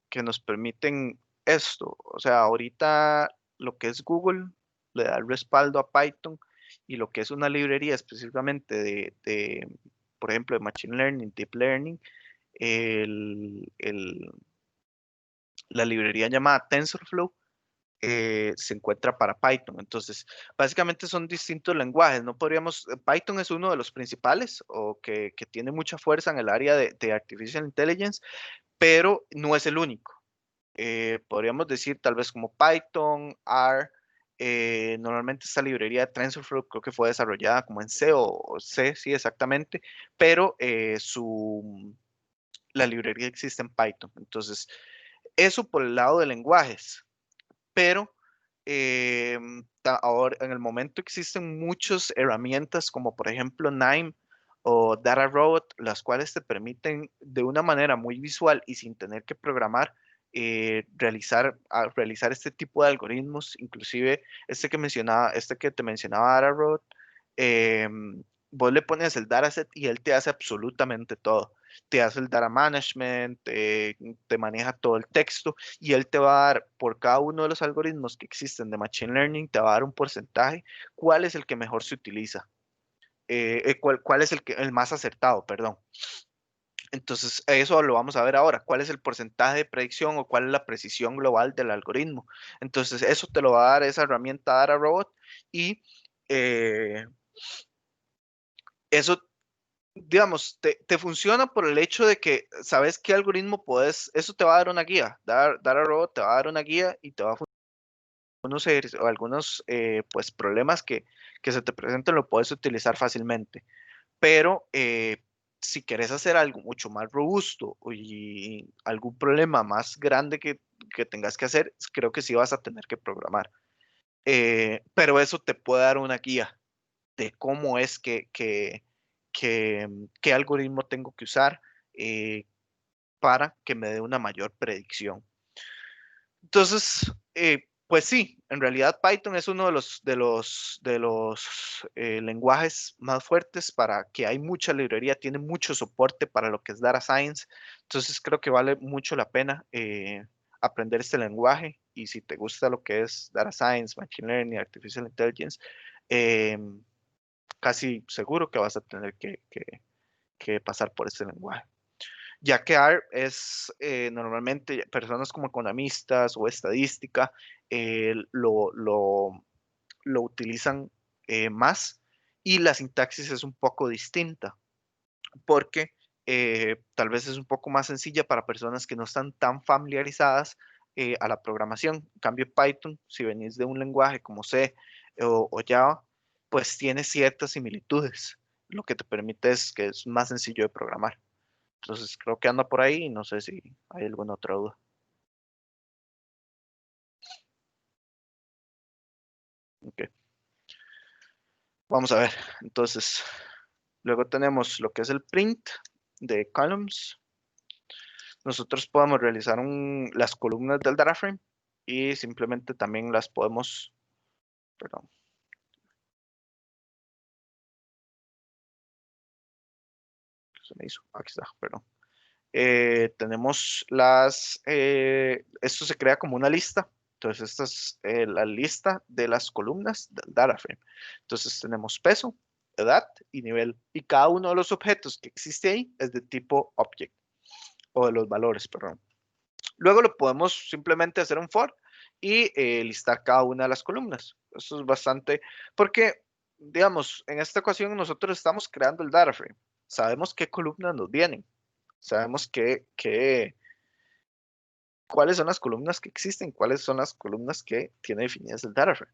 que nos permiten esto. O sea, ahorita lo que es Google le da el respaldo a Python y lo que es una librería específicamente por ejemplo, de Machine Learning, Deep Learning, el- el- la librería llamada TensorFlow se encuentra para Python. Entonces, básicamente son distintos lenguajes. No podríamos, Python es uno de los principales o que tiene mucha fuerza en el área de Artificial Intelligence, pero no es el único. Podríamos decir tal vez como Python, R. Normalmente esta librería de TensorFlow creo que fue desarrollada como en C o C, sí, exactamente, pero la librería existe en Python. Entonces, eso por el lado de lenguajes, pero ahora en el momento existen muchas herramientas como por ejemplo Nime o Data Robot, las cuales te permiten de una manera muy visual y sin tener que programar realizar este tipo de algoritmos, inclusive este que te mencionaba Data Robot, vos le pones el dataset y él te hace absolutamente todo. Te hace el data management, te maneja todo el texto y él te va a dar por cada uno de los algoritmos que existen de Machine Learning, te va a dar un porcentaje, cuál es el que mejor se utiliza, cuál es el más acertado, perdón. Entonces, eso lo vamos a ver ahora, cuál es el porcentaje de predicción o cuál es la precisión global del algoritmo. Entonces, eso te lo va a dar esa herramienta Data Robot y eh, eso digamos, te funciona por el hecho de que sabes qué algoritmo puedes, eso te va a dar una guía, dar a robot te va a dar una guía y te va a algunos pues problemas que se te presenten lo puedes utilizar fácilmente, pero si quieres hacer algo mucho más robusto y algún problema más grande que tengas que hacer, creo que sí vas a tener que programar. Pero eso te puede dar una guía de cómo es qué algoritmo tengo que usar eh, para que me dé una mayor predicción. Entonces, pues sí, en realidad Python es uno de los lenguajes más fuertes para que hay mucha librería, tiene mucho soporte para lo que es data science. Entonces creo que vale mucho la pena aprender este lenguaje y si te gusta lo que es data science, machine learning, artificial intelligence, eh, casi seguro que vas a tener que pasar por este lenguaje. Ya que R es normalmente personas como economistas o estadística lo utilizan más y la sintaxis es un poco distinta porque tal vez es un poco más sencilla para personas que no están tan familiarizadas a la programación. En cambio, Python, si venís de un lenguaje como C o Java, pues tiene ciertas similitudes, lo que te permite es que es más sencillo de programar. Entonces creo que anda por ahí y no sé si hay alguna otra duda. Ok, vamos a ver. Entonces, luego tenemos lo que es el print de columns. Nosotros podemos realizar las columnas del data frame y simplemente también las podemos, perdón, se me hizo? Aquí está, perdón. Tenemos esto se crea como una lista. Entonces, esta es la lista de las columnas del data frame. Entonces, tenemos peso, edad y nivel. Y cada uno de los objetos que existe ahí es de tipo object, o de los valores, perdón. Luego lo podemos simplemente hacer un for y listar cada una de las columnas. Eso es bastante, porque, digamos, en esta ocasión nosotros estamos creando el data frame. Sabemos qué columnas nos vienen. Sabemos cuáles son las columnas que existen, cuáles son las columnas que tiene definidas el data frame.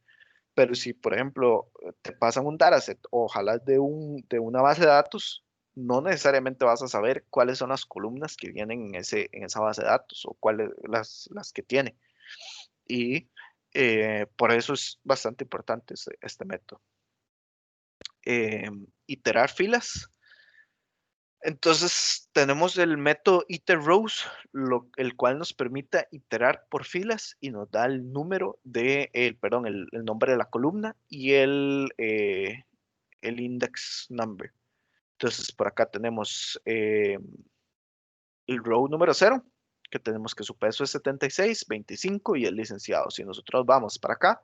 Pero si, por ejemplo, te pasan un dataset o ojalá de una base de datos, no necesariamente vas a saber cuáles son las columnas que vienen en esa base de datos o cuáles las que tiene. Y por eso es bastante importante este método. Iterar filas. Entonces tenemos el método iterRows, el cual nos permite iterar por filas y nos da el número perdón, el nombre de la columna y el index number. Entonces por acá tenemos el row número 0, que tenemos que su peso es 76, 25 y el licenciado. Si nosotros vamos para acá,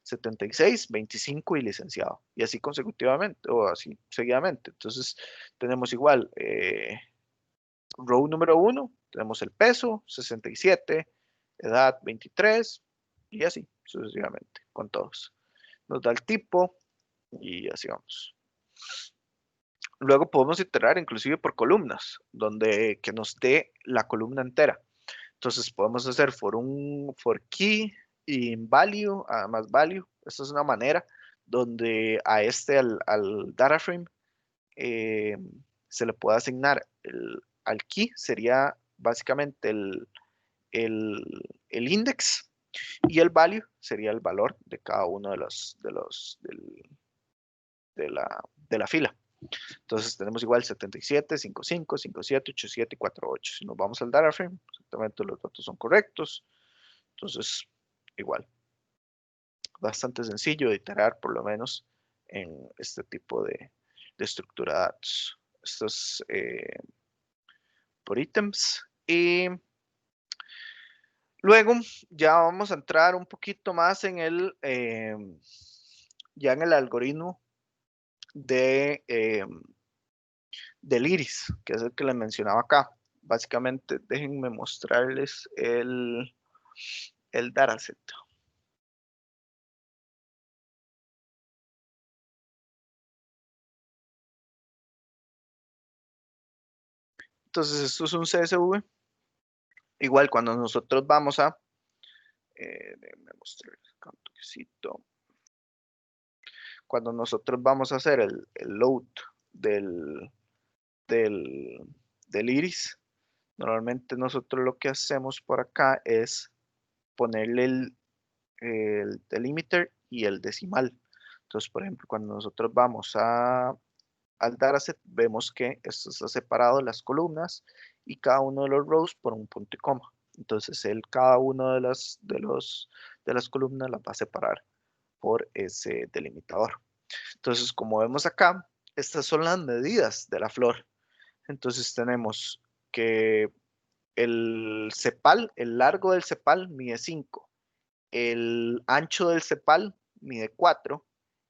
76, 25 y licenciado. Y así consecutivamente o así seguidamente. Entonces tenemos igual row número 1, tenemos el peso, 67, edad 23 y así sucesivamente con todos. Nos da el tipo y así vamos. Luego podemos iterar inclusive por columnas, donde que nos dé la columna entera. Entonces podemos hacer for key y value, más value. Esta es una manera donde al data frame se le puede asignar al key, sería básicamente el, el index, y el value sería el valor de cada uno de la fila. Entonces tenemos igual 77, 55, 57, 87 y 48. Si nos vamos al data frame, exactamente los datos son correctos. Entonces, igual. Bastante sencillo de iterar, por lo menos, en este tipo de estructura de datos. Esto es por ítems. Y luego ya vamos a entrar un poquito más en ya en el algoritmo del iris, que es el que les mencionaba acá. Básicamente, déjenme mostrarles el dataset. Entonces, esto es un CSV. Igual, cuando nosotros vamos a... déjenme mostrarles acá un toquecito. Cuando nosotros vamos a hacer el load del, del iris, normalmente nosotros lo que hacemos por acá es ponerle el delimiter y el decimal. Entonces, por ejemplo, cuando nosotros vamos al dataset, vemos que esto está separado las columnas y cada uno de los rows por un punto y coma. Entonces, cada uno de las columnas las va a separar por ese delimitador. Entonces, como vemos acá, estas son las medidas de la flor. Entonces, tenemos que el sepal, el largo del sepal mide 5, el ancho del sepal mide 4,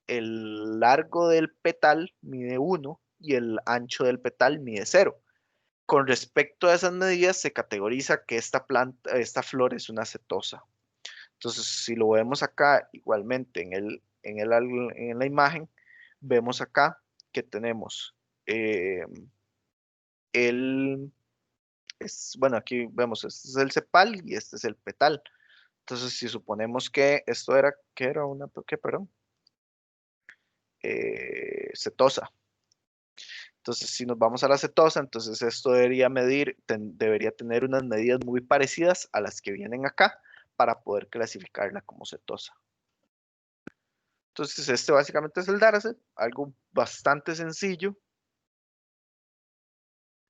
el largo del petal mide 1 y el ancho del petal mide 0. Con respecto a esas medidas, se categoriza que esta flor es una setosa. Entonces, si lo vemos acá igualmente en la imagen, vemos acá que tenemos bueno, aquí vemos, este es el sepal y este es el petal. Entonces, si suponemos que esto era, ¿qué era una, qué, perdón? Setosa. Entonces, si nos vamos a la setosa, entonces esto debería tener unas medidas muy parecidas a las que vienen acá para poder clasificarla como setosa. Entonces, este básicamente es el dataset, algo bastante sencillo,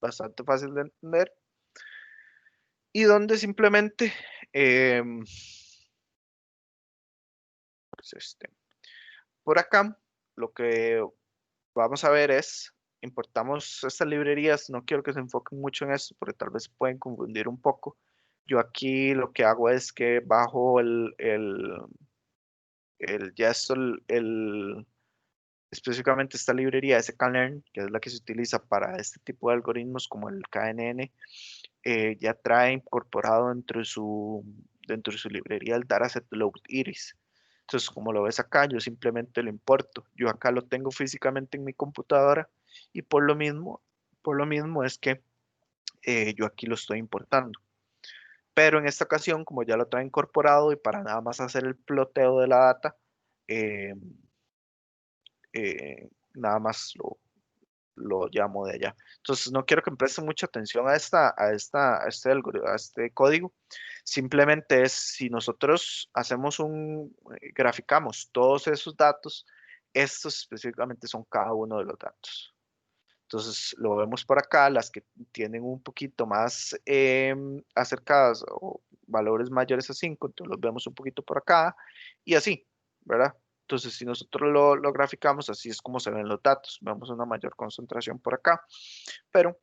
bastante fácil de entender, y donde simplemente pues por acá lo que vamos a ver es importamos estas librerías, no quiero que se enfoquen mucho en esto porque tal vez se pueden confundir un poco. Yo aquí lo que hago es que bajo ya esto, específicamente esta librería sklearn, que es la que se utiliza para este tipo de algoritmos como el KNN, ya trae incorporado dentro de su librería el dataset load iris. Entonces, como lo ves acá, yo simplemente lo importo. Yo acá lo tengo físicamente en mi computadora y por lo mismo es que yo aquí lo estoy importando. Pero en esta ocasión, como ya lo trae incorporado y para nada más hacer el ploteo de la data, eh, nada más lo llamo de allá. Entonces, no quiero que presten mucha atención a este código. Simplemente es si nosotros graficamos todos esos datos, estos específicamente son cada uno de los datos. Entonces, lo vemos por acá, las que tienen un poquito más acercadas o valores mayores a 5, entonces los vemos un poquito por acá y así, ¿verdad? Entonces, si nosotros lo graficamos, así es como se ven los datos. Vemos una mayor concentración por acá, pero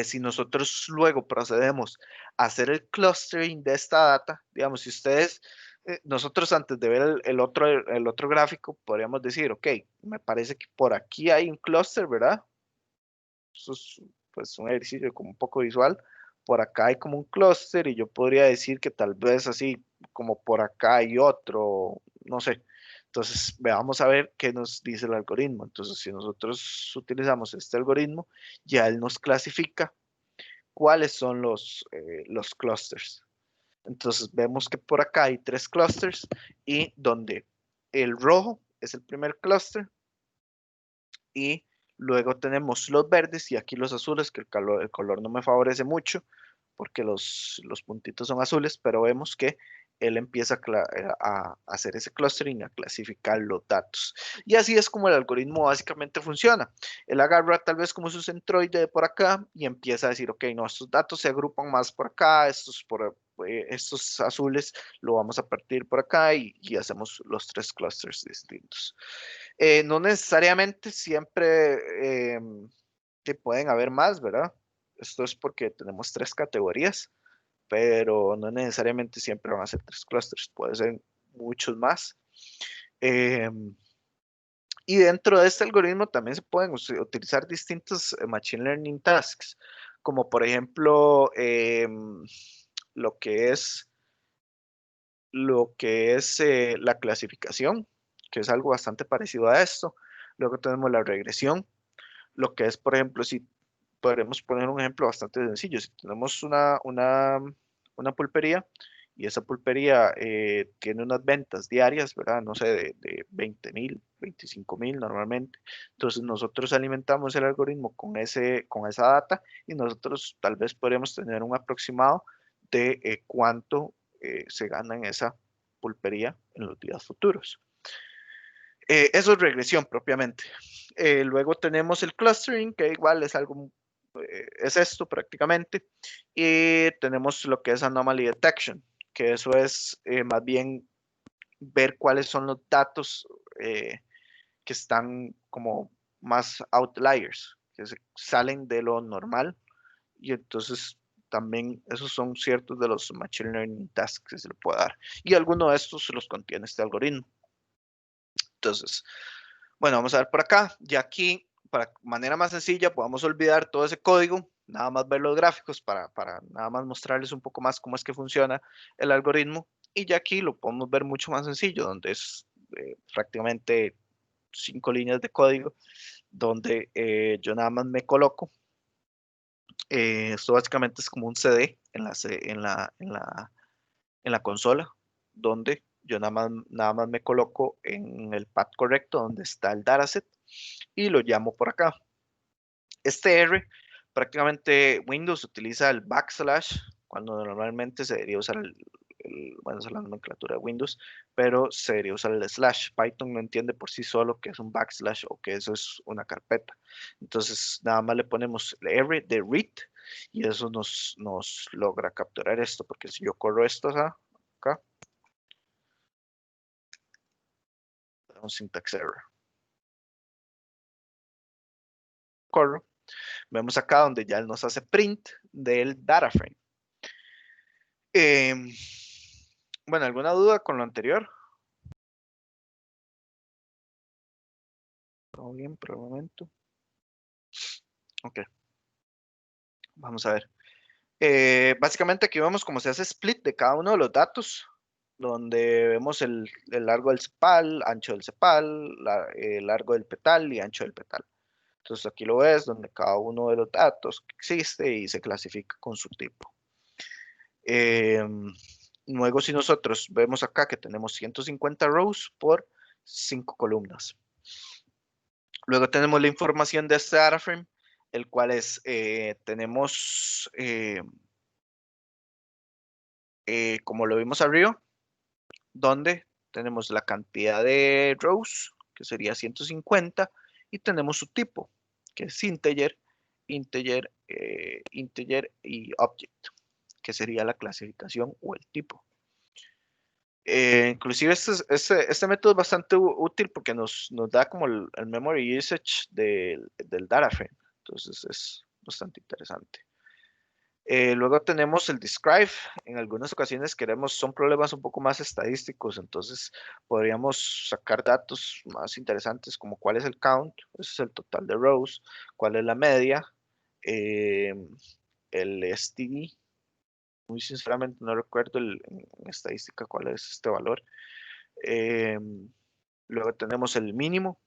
si nosotros luego procedemos a hacer el clustering de esta data, digamos, si ustedes, nosotros antes de ver el otro gráfico, podríamos decir, ok, me parece que por aquí hay un clúster, ¿verdad? Eso es pues un ejercicio como un poco visual. Por acá hay como un clúster y yo podría decir que tal vez así como por acá hay otro, no sé. Entonces, veamos a ver qué nos dice el algoritmo. Entonces, si nosotros utilizamos este algoritmo, ya él nos clasifica cuáles son los clusters. Entonces, vemos que por acá hay 3 clusters y donde el rojo es el primer clúster y luego tenemos los verdes y aquí los azules, que el color no me favorece mucho porque los puntitos son azules, pero vemos que él empieza a hacer ese clustering, a clasificar los datos. Y así es como el algoritmo básicamente funciona. Él agarra tal vez como su centroide de por acá y empieza a decir, ok, no, estos datos se agrupan más por acá, estos azules lo vamos a partir por acá y hacemos los 3 clusters distintos. No necesariamente siempre que pueden haber más, ¿verdad? Esto es porque tenemos 3 categorías, pero no necesariamente siempre van a ser 3 clusters, puede ser muchos más. Y dentro de este algoritmo también se pueden utilizar distintos Machine Learning tasks, como por ejemplo lo que es, la clasificación, que es algo bastante parecido a esto. Luego tenemos la regresión, lo que es, por ejemplo, si podremos poner un ejemplo bastante sencillo. Si tenemos una pulpería y esa pulpería tiene unas ventas diarias, ¿verdad? No sé, de 20.000, 25.000 normalmente. Entonces nosotros alimentamos el algoritmo con esa data y nosotros tal vez podríamos tener un aproximado de cuánto se gana en esa pulpería en los días futuros. Eso es regresión propiamente. Luego tenemos el clustering, que igual es algo, es esto prácticamente. Y tenemos lo que es anomaly detection, que eso es más bien ver cuáles son los datos que están como más outliers, que salen de lo normal. Y entonces también esos son ciertos de los machine learning tasks que se le puede dar. Y alguno de estos los contiene este algoritmo. Entonces, bueno, vamos a ver por acá. Ya aquí, para manera más sencilla, podemos olvidar todo ese código, nada más ver los gráficos para nada más mostrarles un poco más cómo es que funciona el algoritmo. Y ya aquí lo podemos ver mucho más sencillo, donde es prácticamente 5 líneas de código, donde yo nada más me coloco. Esto básicamente es como un CD en la consola, donde yo nada más me coloco en el path correcto donde está el dataset y lo llamo por acá. Este R, prácticamente Windows utiliza el backslash cuando normalmente se debería usar bueno, esa es la nomenclatura de Windows, pero se debería usar el slash. Python no entiende por sí solo que es un backslash o que eso es una carpeta. Entonces, nada más le ponemos el R de read y eso nos logra capturar esto, porque si yo corro esto acá, un syntax error. corro, vemos acá donde ya él nos hace print del data frame. Bueno, ¿alguna duda con lo anterior? ¿Todo bien por el momento? Ok, vamos a ver. Básicamente aquí vemos cómo se hace split de cada uno de los datos, donde vemos el largo del sepal, ancho del sepal, el largo del petal y ancho del petal. Entonces aquí lo ves, donde cada uno de los datos existe y se clasifica con su tipo. Luego, si nosotros vemos acá que tenemos 150 rows por 5 columnas. Luego tenemos la información de este data frame, el cual es, tenemos, como lo vimos arriba, donde tenemos la cantidad de rows, que sería 150, y tenemos su tipo, que es integer, integer y object, que sería la clasificación o el tipo. Inclusive este método es bastante útil porque nos da como el memory usage del data frame. Entonces es bastante interesante. Luego tenemos el describe. En algunas ocasiones son problemas un poco más estadísticos, entonces podríamos sacar datos más interesantes como cuál es el count, ese es el total de rows, cuál es la media, eh, el STD. Muy sinceramente no recuerdo en estadística cuál es este valor. Luego tenemos el mínimo,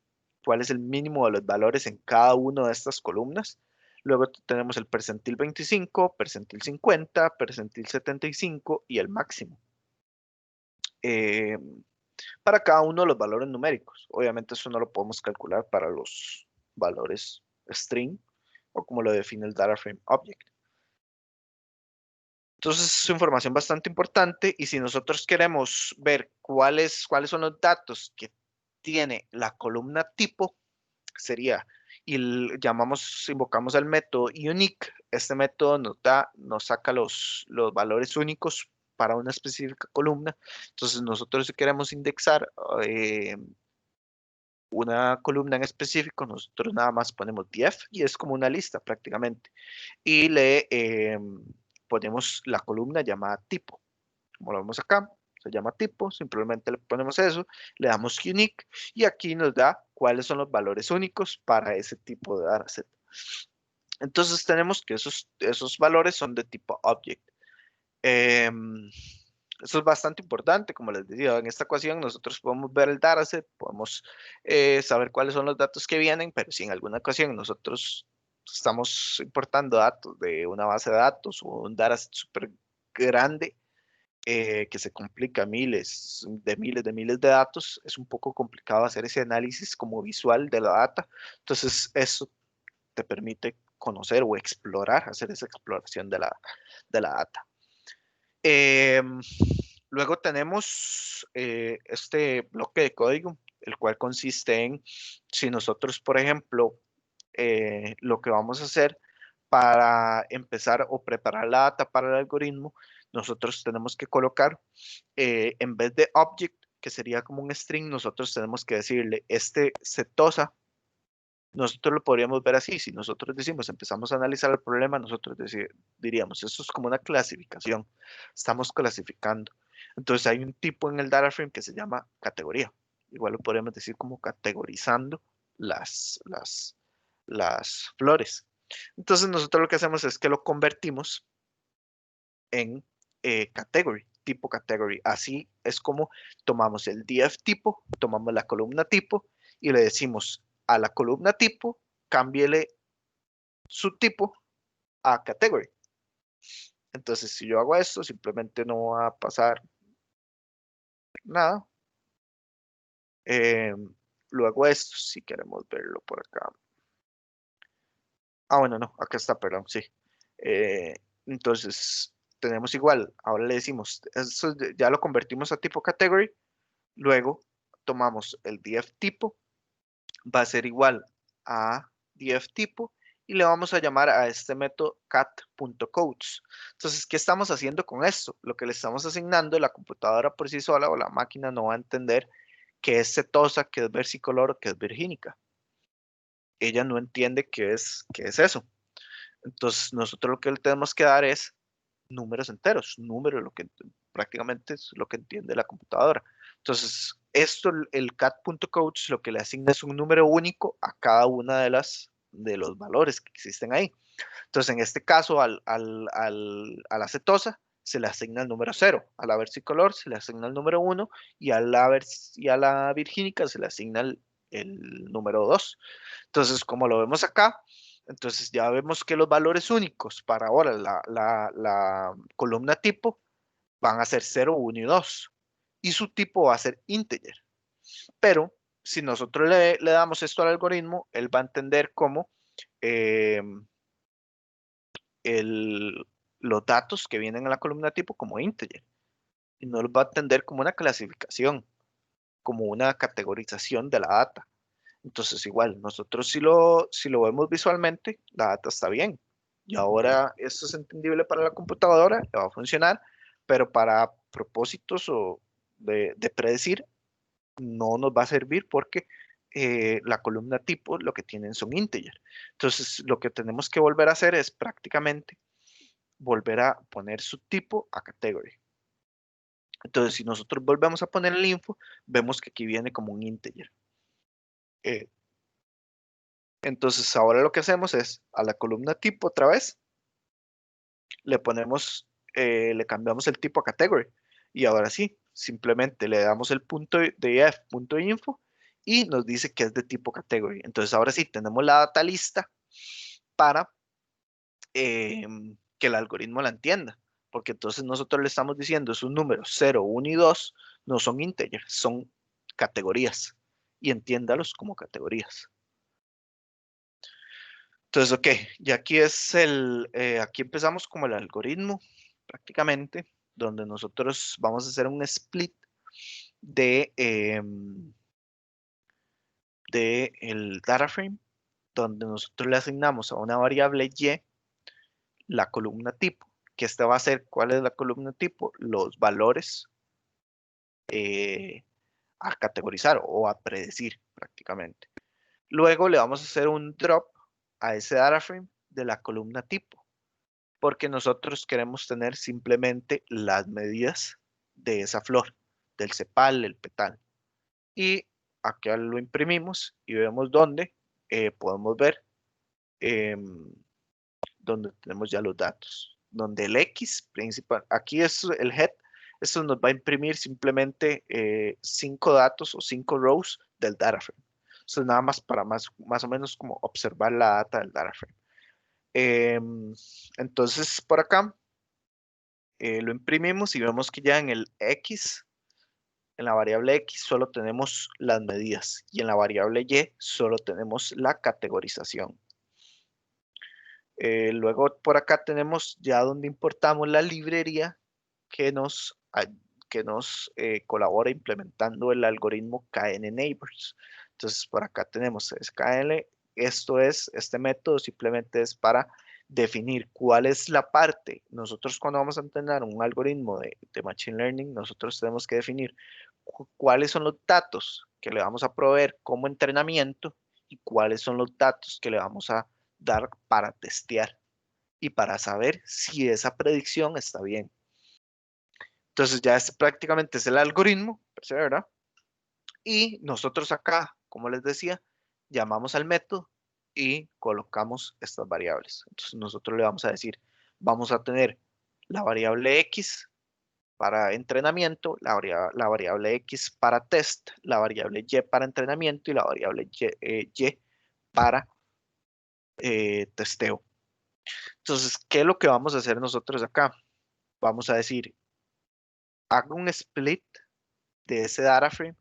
cuál es el mínimo de los valores en cada una de estas columnas. Luego tenemos el percentil 25, percentil 50, percentil 75 y el máximo. Para cada uno de los valores numéricos. Obviamente eso no lo podemos calcular para los valores string o como lo define el data frame object. Entonces es información bastante importante y si nosotros queremos ver cuáles son los datos que tiene la columna tipo, sería, invocamos el método unique. Este método nos saca los valores únicos para una específica columna. Entonces nosotros si queremos indexar una columna en específico, nosotros nada más ponemos def y es como una lista prácticamente. Y le ponemos la columna llamada tipo. Como lo vemos acá, se llama tipo, simplemente le ponemos eso, le damos unique y aquí nos da cuáles son los valores únicos para ese tipo de dataset. Entonces tenemos que esos valores son de tipo object. Eso es bastante importante, como les decía, en esta ecuación nosotros podemos ver el dataset, podemos saber cuáles son los datos que vienen, pero si en alguna ocasión nosotros estamos importando datos de una base de datos o un dataset súper grande, que se complica miles de datos, es un poco complicado hacer ese análisis como visual de la data. Entonces, eso te permite conocer o explorar, hacer esa exploración de la data. Luego tenemos este bloque de código, el cual consiste en, si nosotros, por ejemplo, lo que vamos a hacer para empezar o preparar la data para el algoritmo, nosotros tenemos que colocar, en vez de object, que sería como un string, nosotros tenemos que decirle, setosa, nosotros lo podríamos ver así, si nosotros decimos, empezamos a analizar el problema, nosotros diríamos, esto es como una clasificación, estamos clasificando. Entonces hay un tipo en el data frame que se llama categoría, igual lo podríamos decir como categorizando las flores. Entonces nosotros lo que hacemos es que lo convertimos en category, tipo category. Así es como tomamos el df tipo, tomamos la columna tipo y le decimos a la columna tipo, cámbiele su tipo a category. Entonces, si yo hago esto, simplemente no va a pasar nada. Luego esto, si queremos verlo por acá. Ah, bueno, no, acá está, perdón, sí. Entonces, tenemos igual, ahora le decimos, eso ya lo convertimos a tipo category, luego tomamos el df tipo, va a ser igual a df tipo, y le vamos a llamar a este método cat.codes. Entonces, ¿qué estamos haciendo con esto? Lo que le estamos asignando, la computadora por sí sola o la máquina no va a entender que es setosa, que es versicolor, que es virgínica. ella no entiende qué es eso. Entonces, nosotros lo que le tenemos que dar es números enteros, números, lo que prácticamente es lo que entiende la computadora. Entonces, esto, el cat.coach lo que le asigna es un número único a cada una de los valores que existen ahí. Entonces, en este caso, a la cetosa se le asigna el número 0, a la versicolor se le asigna el número 1 y a la virgínica se le asigna el número 2. Entonces, como lo vemos acá, entonces ya vemos que los valores únicos para ahora la columna tipo van a ser 0, 1 y 2. Y su tipo va a ser integer. Pero si nosotros le damos esto al algoritmo, él va a entender como eh, los datos que vienen en la columna tipo como integer. Y no los va a entender como una clasificación, como una categorización de la data. Entonces, igual, nosotros si lo vemos visualmente, la data está bien. Y ahora esto es entendible para la computadora, le va a funcionar, pero para propósitos de predecir, no nos va a servir porque la columna tipo lo que tienen son integer. Entonces, lo que tenemos que volver a hacer es prácticamente volver a poner su tipo a category. Entonces, si nosotros volvemos a poner el info, vemos que aquí viene como un integer. Entonces, ahora lo que hacemos es a la columna tipo otra vez, le ponemos, le cambiamos el tipo a category. Y ahora sí, simplemente le damos el punto de f.info y nos dice que es de tipo category. Entonces, ahora sí, tenemos la data lista para que el algoritmo la entienda. Porque entonces nosotros le estamos diciendo esos números 0, 1 y 2 no son integers, son categorías. Y entiéndalos como categorías. Entonces, ok, y aquí aquí empezamos como el algoritmo, prácticamente, donde nosotros vamos a hacer un split de el data frame, donde nosotros le asignamos a una variable y la columna tipo, que esta va a ser, ¿cuál es la columna tipo? Los valores a categorizar o a predecir, prácticamente. Luego le vamos a hacer un drop a ese data frame de la columna tipo, porque nosotros queremos tener simplemente las medidas de esa flor, del sepal, el petal. Y acá lo imprimimos y vemos dónde podemos ver donde tenemos ya los datos, donde el X principal, aquí es el head, esto nos va a imprimir simplemente 5 datos o 5 rows del data frame. Esto es nada más para más o menos como observar la data del data frame. Entonces por acá lo imprimimos y vemos que ya en el X, en la variable X solo tenemos las medidas y en la variable Y solo tenemos la categorización. Luego por acá tenemos ya donde importamos la librería que nos colabora implementando el algoritmo KNNeighbors. Entonces por acá tenemos KN, este método simplemente es para definir cuál es la parte. Nosotros cuando vamos a entrenar un algoritmo de Machine Learning, nosotros tenemos que definir cuáles son los datos que le vamos a proveer como entrenamiento y cuáles son los datos que le vamos a dar para testear y para saber si esa predicción está bien. Entonces ya prácticamente es el algoritmo, ¿verdad? Y nosotros acá, como les decía, llamamos al método y colocamos estas variables. Entonces nosotros le vamos a decir, vamos a tener la variable X para entrenamiento, la variable X para test, la variable Y para entrenamiento y la variable Y para testeo. Entonces, ¿qué es lo que vamos a hacer nosotros acá? Vamos a decir, hago un split de ese data frame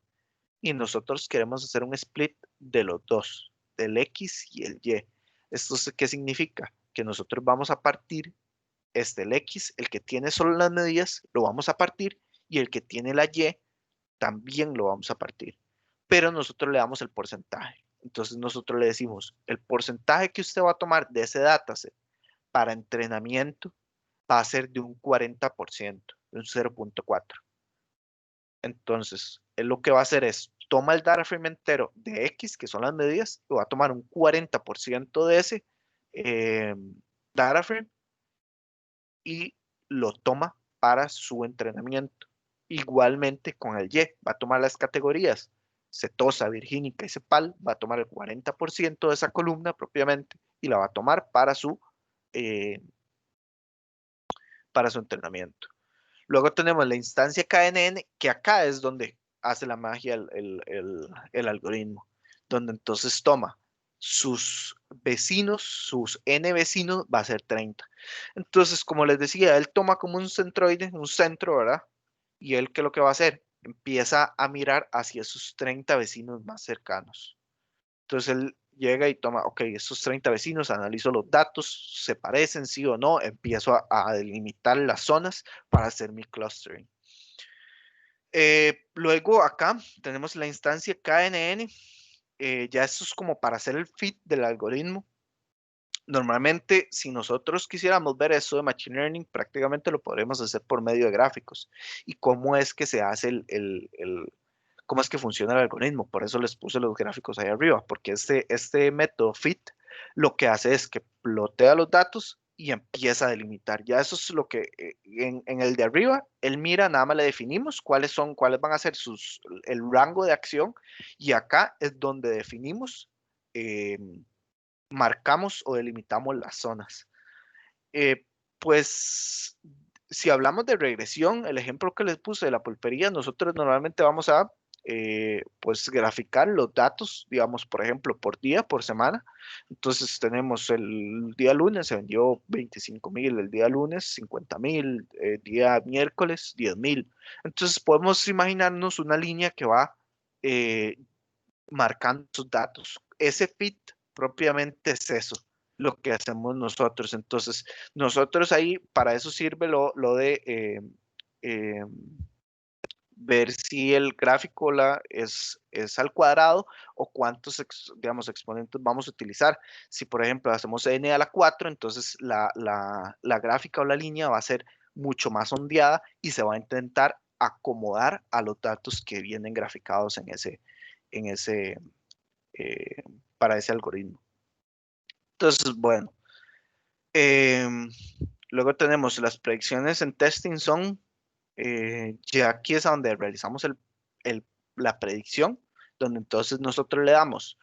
y nosotros queremos hacer un split de los dos, del X y el Y. ¿Esto qué significa? Que nosotros vamos a partir el X, el que tiene solo las medidas, lo vamos a partir y el que tiene la Y también lo vamos a partir. Pero nosotros le damos el porcentaje. Entonces nosotros le decimos, el porcentaje que usted va a tomar de ese dataset para entrenamiento va a ser de un 40%, de un 0.4. Entonces, él lo que va a hacer es toma el data frame entero de X, que son las medidas, y va a tomar un 40% de ese data frame y lo toma para su entrenamiento. Igualmente con el Y, va a tomar las categorías setosa, virgínica y cepal, va a tomar el 40% de esa columna propiamente y la va a tomar eh, para su entrenamiento. Luego tenemos la instancia KNN, que acá es donde hace la magia el algoritmo, donde entonces toma sus vecinos, sus n vecinos, va a ser 30. Entonces, como les decía, él toma como un centroide, un centro, ¿verdad? Y él, ¿qué es lo que va a hacer? Empieza a mirar hacia sus 30 vecinos más cercanos. Entonces él llega y toma, ok, estos 30 vecinos, analizo los datos, se parecen, sí o no, empiezo a delimitar las zonas para hacer mi clustering. Luego acá tenemos la instancia KNN, ya esto es como para hacer el fit del algoritmo. Normalmente, si nosotros quisiéramos ver eso de Machine Learning, prácticamente lo podremos hacer por medio de gráficos. ¿Y cómo es que se hace cómo es que funciona el algoritmo? Por eso les puse los gráficos ahí arriba, porque este método fit lo que hace es que plotea los datos y empieza a delimitar. Ya eso es lo que en el de arriba, él mira, nada más le definimos cuáles van a ser el rango de acción, y acá es donde definimos, marcamos o delimitamos las zonas. Pues si hablamos de regresión, el ejemplo que les puse de la pulpería, nosotros normalmente vamos a pues graficar los datos, digamos, por ejemplo, por día, por semana. Entonces tenemos el día lunes se vendió 25,000, el día lunes 50,000, día miércoles 10,000. Entonces podemos imaginarnos una línea que va eh, marcando sus datos. Ese fit propiamente es eso, lo que hacemos nosotros. Entonces, nosotros ahí, para eso sirve lo de eh, ver si el gráfico es al cuadrado o cuántos, digamos, exponentes vamos a utilizar. Si, por ejemplo, hacemos n a la 4, entonces la gráfica o la línea va a ser mucho más ondeada y se va a intentar acomodar a los datos que vienen graficados en ese, eh, para ese algoritmo. Entonces, bueno, em, luego tenemos las predicciones en testing son, ya aquí es a donde realizamos la predicción, donde entonces nosotros le damos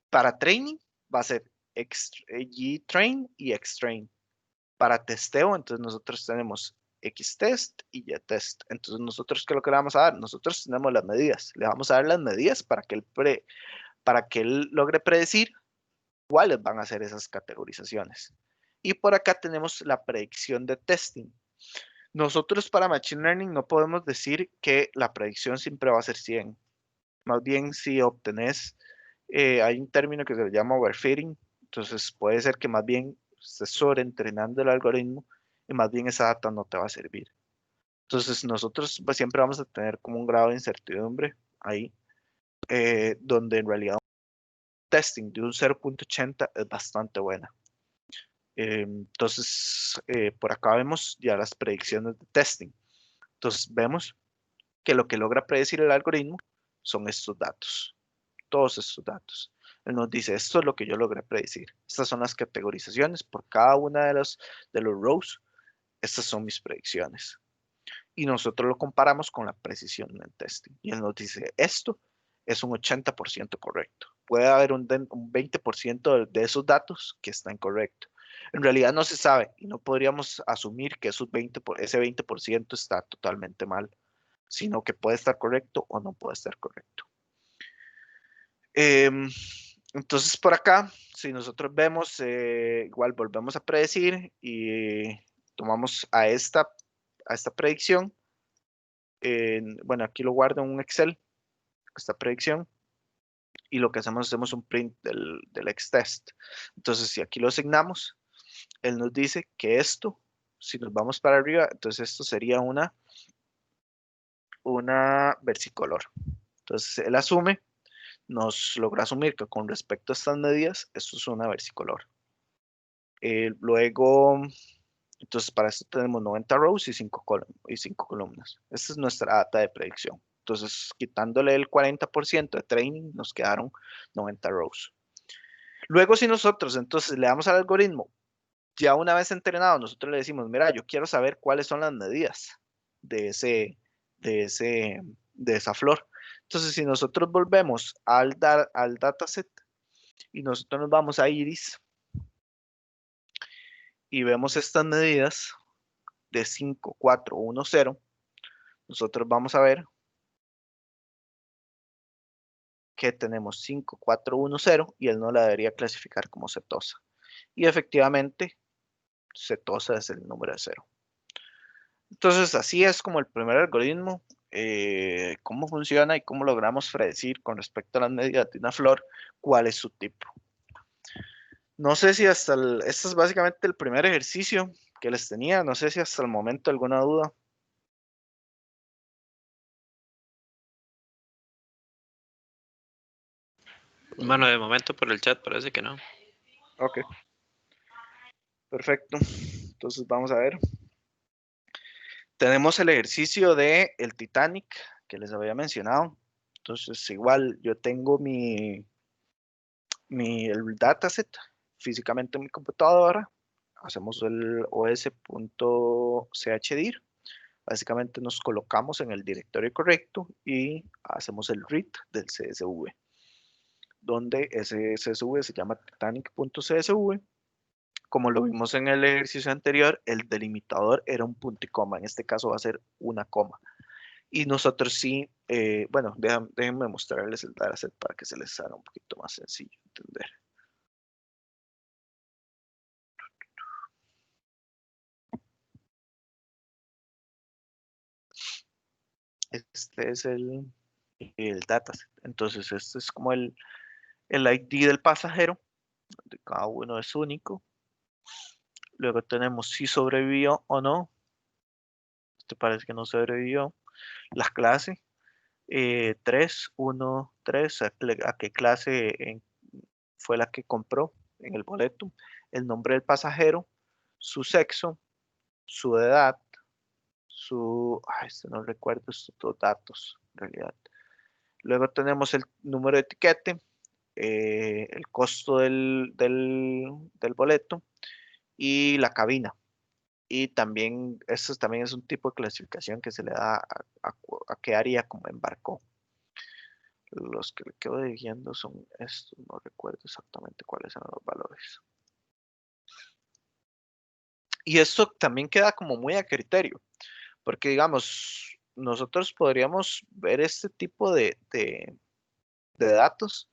para training, va a ser G-train y X-train. Para testeo, entonces nosotros tenemos X-test y Y-test. Entonces nosotros, ¿qué es lo que le vamos a dar? Nosotros tenemos las medidas. Le vamos a dar las medidas para que él logre predecir cuáles van a ser esas categorizaciones. Y por acá tenemos la predicción de testing. Nosotros para Machine Learning no podemos decir que la predicción siempre va a ser 100. Más bien si obtenés, hay un término que se llama overfitting, entonces puede ser que más bien estés sobreentrenando el algoritmo y más bien esa data no te va a servir. Entonces nosotros pues, siempre vamos a tener como un grado de incertidumbre ahí, donde en realidad testing de un 0.80 es bastante buena. Entonces, por acá vemos ya las predicciones de testing. Entonces, vemos que lo que logra predecir el algoritmo son estos datos, todos estos datos. Él nos dice, esto es lo que yo logré predecir. Estas son las categorizaciones por cada una de los rows. Estas son mis predicciones. Y nosotros lo comparamos con la precisión en el testing. Y él nos dice, esto es un 80% correcto. Puede haber un 20% de esos datos que está incorrecto. En realidad no se sabe y no podríamos asumir que ese 20% está totalmente mal, sino que puede estar correcto o no puede estar correcto. Entonces por acá, si nosotros vemos, igual volvemos a predecir y tomamos a esta predicción. Bueno, aquí lo guardo en un Excel, esta predicción, y lo que hacemos un print del X-test. Entonces, si aquí lo asignamos, él nos dice que esto, si nos vamos para arriba, entonces esto sería una versicolor. Entonces, él asume, nos logra asumir que con respecto a estas medidas, esto es una versicolor. Luego, entonces para esto tenemos 90 rows y 5 columnas. Esta es nuestra data de predicción. Entonces, quitándole el 40% de training, nos quedaron 90 rows. Luego, si nosotros entonces le damos al algoritmo, ya una vez entrenado, nosotros le decimos, mira, yo quiero saber cuáles son las medidas de de ese, de esa flor. Entonces, si nosotros volvemos al dataset y nosotros nos vamos a Iris y vemos estas medidas de 5, 4, 1, 0, nosotros vamos a ver que tenemos 5, 4, 1, 0 y él no la debería clasificar como setosa. Y efectivamente, setosa es el número de 0. Entonces, así es como el primer algoritmo, cómo funciona y cómo logramos predecir con respecto a las medidas de una flor cuál es su tipo. No sé si este es básicamente el primer ejercicio que les tenía, no sé si hasta el momento alguna duda. Bueno, de momento por el chat parece que no. Ok, perfecto. Entonces vamos a ver. Tenemos el ejercicio de el Titanic que les había mencionado. Entonces igual yo tengo el dataset físicamente en mi computadora. Hacemos el os.chdir. Básicamente nos colocamos en el directorio correcto y hacemos el read del CSV, donde ese CSV se llama titanic.csv. Como lo vimos en el ejercicio anterior, el delimitador era un punto y coma. En este caso va a ser una coma. Y nosotros sí, bueno, déjenme mostrarles el dataset para que se les haga un poquito más sencillo entender. Este es el dataset. Entonces, este es como el ID del pasajero, de cada uno es único. Luego tenemos si sobrevivió o no. Este parece que no sobrevivió. La clase, 3, 1, 3, a qué clase fue la que compró en el boleto. El nombre del pasajero, su sexo, su edad, no recuerdo estos datos en realidad. Luego tenemos el número de etiquete, el costo del boleto y la cabina. Y también, eso también es un tipo de clasificación que se le da a qué área como embarcó. Los que le quedo diciendo son estos, no recuerdo exactamente cuáles son los valores. Y esto también queda como muy a criterio, porque digamos, nosotros podríamos ver este tipo de datos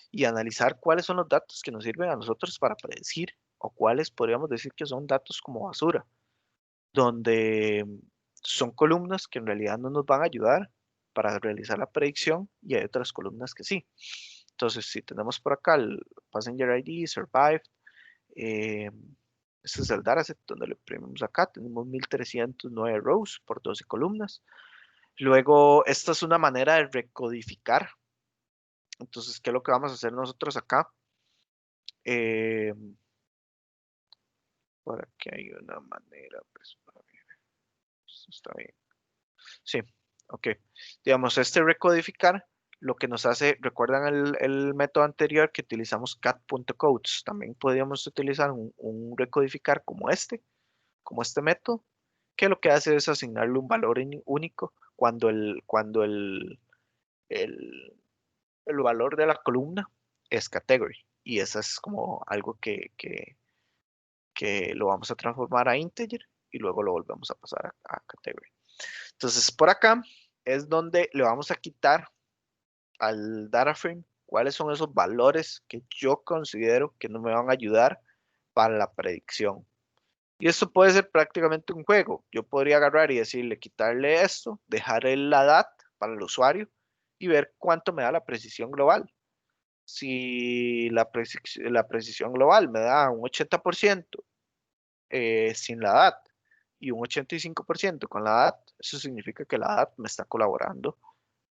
y analizar cuáles son los datos que nos sirven a nosotros para predecir o cuáles podríamos decir que son datos como basura, donde son columnas que en realidad no nos van a ayudar para realizar la predicción y hay otras columnas que sí. Entonces, si tenemos por acá el Passenger ID, Survived, este es el dataset donde lo imprimimos acá, tenemos 1309 rows por 12 columnas. Luego, esta es una manera de recodificar. Entonces, ¿qué es lo que vamos a hacer nosotros acá? Por aquí hay una manera, pues, está bien. Sí, ok. Digamos, este recodificar, lo que nos hace, ¿recuerdan el método anterior que utilizamos cat.codes? También podríamos utilizar un recodificar como este método, que lo que hace es asignarle un valor único cuando el, el valor de la columna es category. Y eso es como algo que lo vamos a transformar a integer y luego lo volvemos a pasar a category. Entonces, por acá es donde le vamos a quitar al data frame cuáles son esos valores que yo considero que no me van a ayudar para la predicción. Y esto puede ser prácticamente un juego. Yo podría agarrar y decirle, quitarle esto, dejar la DAT para el usuario y ver cuánto me da la precisión global. Si la precisión global me da un 80% sin la DAT y un 85% con la DAT, eso significa que la DAT me está colaborando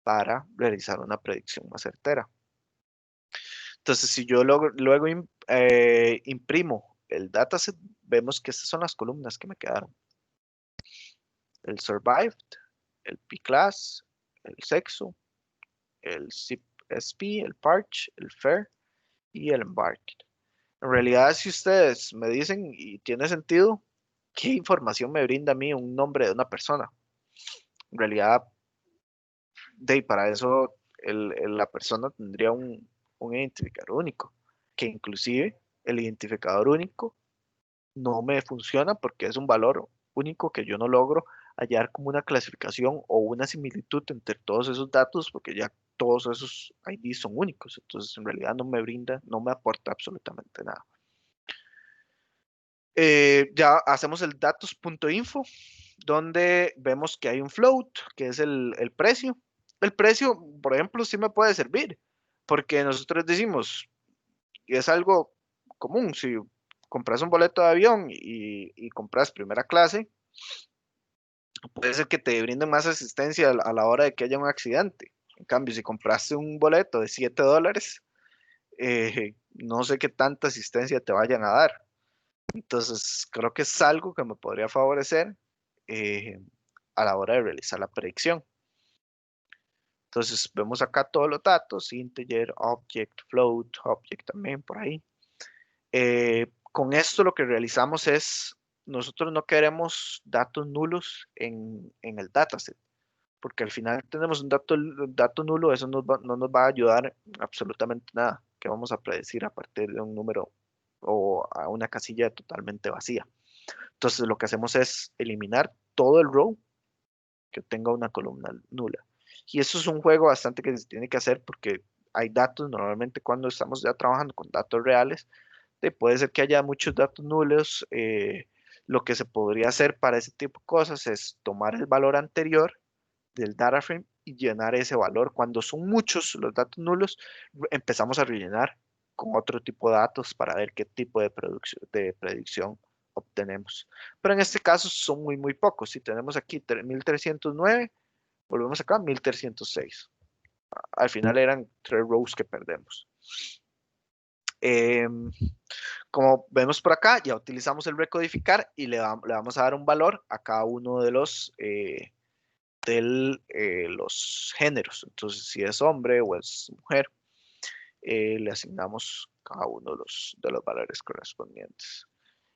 para realizar una predicción más certera. Entonces, si yo luego imprimo el dataset, vemos que estas son las columnas que me quedaron. El survived, el P-class, el sexo, el zip-SP, el parch, el fair y el embarked. En realidad, si ustedes me dicen y tiene sentido, ¿qué información me brinda a mí un nombre de una persona? En realidad, para eso la persona tendría un identificador único, que inclusive el identificador único no me funciona porque es un valor único que yo no logro hallar como una clasificación o una similitud entre todos esos datos porque ya todos esos IDs son únicos. Entonces, en realidad no me brinda, no me aporta absolutamente nada. Ya hacemos el datos.info, donde vemos que hay un float, que es el precio. El precio, por ejemplo, sí me puede servir, porque nosotros decimos, y es algo común, si compras un boleto de avión y compras primera clase, puede ser que te brinden más asistencia a la hora de que haya un accidente. En cambio, si compraste un boleto de $7, no sé qué tanta asistencia te vayan a dar. Entonces, creo que es algo que me podría favorecer eh, a la hora de realizar la predicción. Entonces, vemos acá todos los datos, integer, object, float, object también por ahí. Con esto lo que realizamos es, nosotros no queremos datos nulos en el dataset, porque al final tenemos un dato nulo, eso no nos va a ayudar absolutamente nada, que vamos a predecir a partir de un número o a una casilla totalmente vacía. Entonces lo que hacemos es eliminar todo el row que tenga una columna nula. Y eso es un juego bastante que se tiene que hacer porque hay datos, normalmente cuando estamos ya trabajando con datos reales, puede ser que haya muchos datos nulos. Lo que se podría hacer para ese tipo de cosas es tomar el valor anterior del data frame y llenar ese valor. Cuando son muchos los datos nulos, empezamos a rellenar con otro tipo de datos para ver qué tipo de predicción obtenemos. Pero en este caso son muy pocos. Si tenemos aquí 1309, volvemos acá 1306. Al final eran 3 rows que perdemos. Em, Como vemos por acá, ya utilizamos el recodificar y le vamos a dar un valor a cada uno de los géneros. Entonces, si es hombre o es mujer, le asignamos cada uno de los valores correspondientes.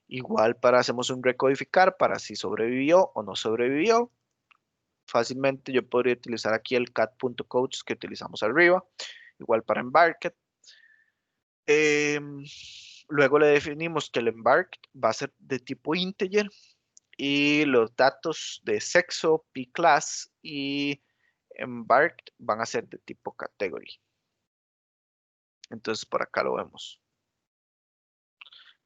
Igual hacemos un recodificar para si sobrevivió o no sobrevivió. Fácilmente yo podría utilizar aquí el cat.codes que utilizamos arriba. Igual para embarked. Em, Luego le definimos que el embarked va a ser de tipo integer y los datos de sexo, p-class y embarked van a ser de tipo category. Entonces por acá lo vemos.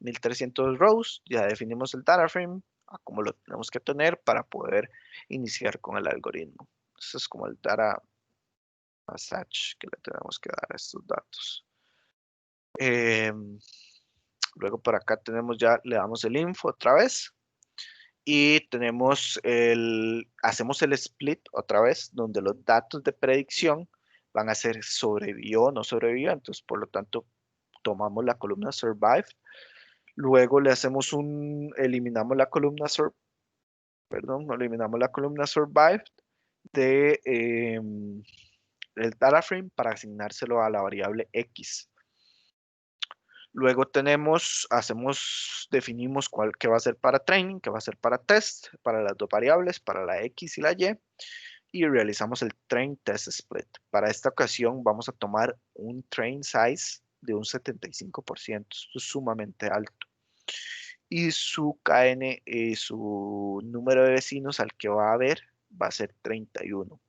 1300 rows, ya definimos el data frame, a cómo lo tenemos que tener para poder iniciar con el algoritmo. Eso es como el data passage que le tenemos que dar a estos datos. Luego por acá tenemos ya, le damos el info otra vez. Y hacemos el split otra vez, donde los datos de predicción van a ser sobrevivió o no sobrevivió. Entonces, por lo tanto, tomamos la columna survived. Luego eliminamos la columna eliminamos la columna survived de el data frame para asignárselo a la variable X. Luego definimos qué va a ser para training, qué va a ser para test, para las dos variables, para la X y la y realizamos el train test split. Para esta ocasión vamos a tomar un train size de un 75%, esto es sumamente alto. Y su KN, su número de vecinos al que va a haber, va a ser 31.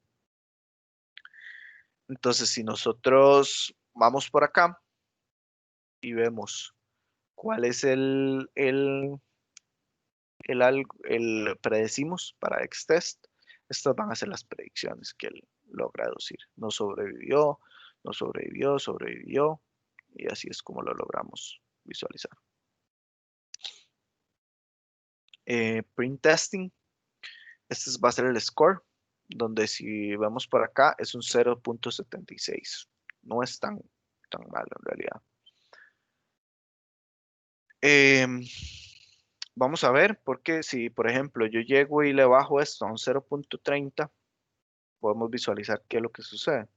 Entonces, si nosotros vamos por acá y vemos cuál es el predecimos para X-Test, estas van a ser las predicciones que él logra deducir. No sobrevivió, no sobrevivió, sobrevivió, y así es como lo logramos visualizar. Print testing, este va a ser el score, donde si vemos por acá es un 0.76. No es tan malo en realidad. Vamos a ver, porque si por ejemplo yo llego y le bajo esto a un 0.30, podemos visualizar qué es lo que sucede.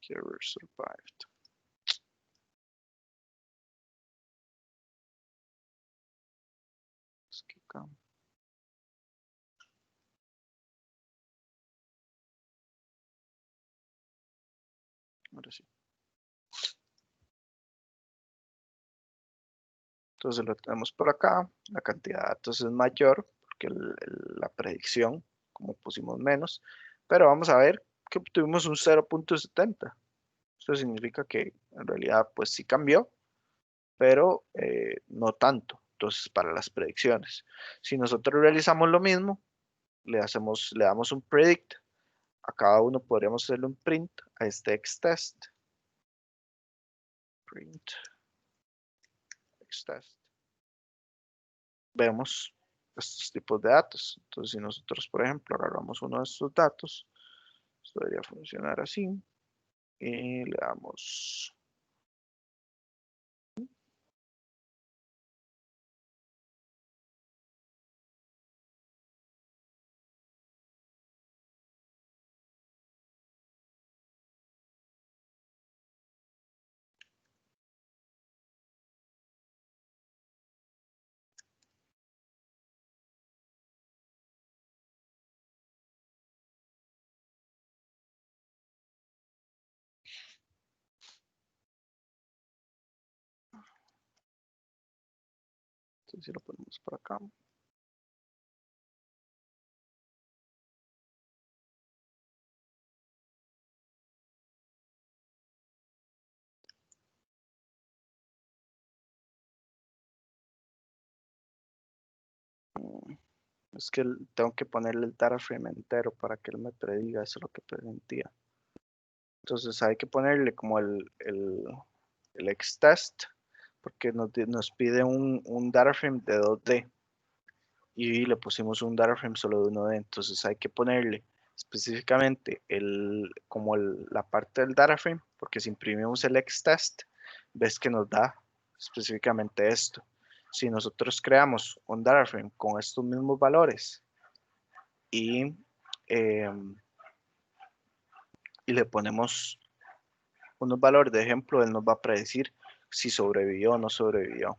Carrier survived. Ahora sí. Entonces lo tenemos por acá, la cantidad de datos es mayor, porque la predicción, como pusimos menos, pero vamos a ver que obtuvimos un 0.70. Eso significa que en realidad pues sí cambió, pero no tanto. Entonces para las predicciones, si nosotros realizamos lo mismo, le damos un predict, a cada uno podríamos hacerle un print a este xtest. Print xtest. Vemos estos tipos de datos. Entonces, si nosotros, por ejemplo, agarramos uno de estos datos, esto debería funcionar así, y le damos entonces, si lo ponemos por acá. Es que tengo que ponerle el data frame entero para que él me prediga eso es lo que presentía. Entonces hay que ponerle como el xtest, porque nos pide un data frame de 2D y le pusimos un data frame solo de 1D. Entonces hay que ponerle específicamente la parte del data frame, porque si imprimimos el xtest, ves que nos da específicamente esto. Si nosotros creamos un data frame con estos mismos valores y, y le ponemos unos valores de ejemplo, él nos va a predecir si sobrevivió o no sobrevivió.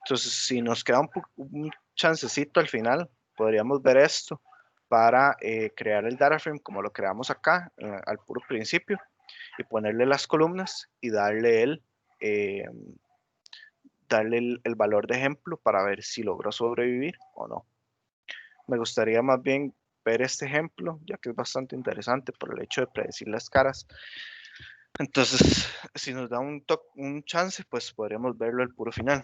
Entonces, si nos queda un chancecito al final, podríamos ver esto para crear el data frame como lo creamos acá al puro principio y ponerle las columnas y darle el valor de ejemplo para ver si logró sobrevivir o no. Me gustaría más bien ver este ejemplo, ya que es bastante interesante por el hecho de predecir las caras. Entonces, si nos da un chance, pues podríamos verlo al puro final.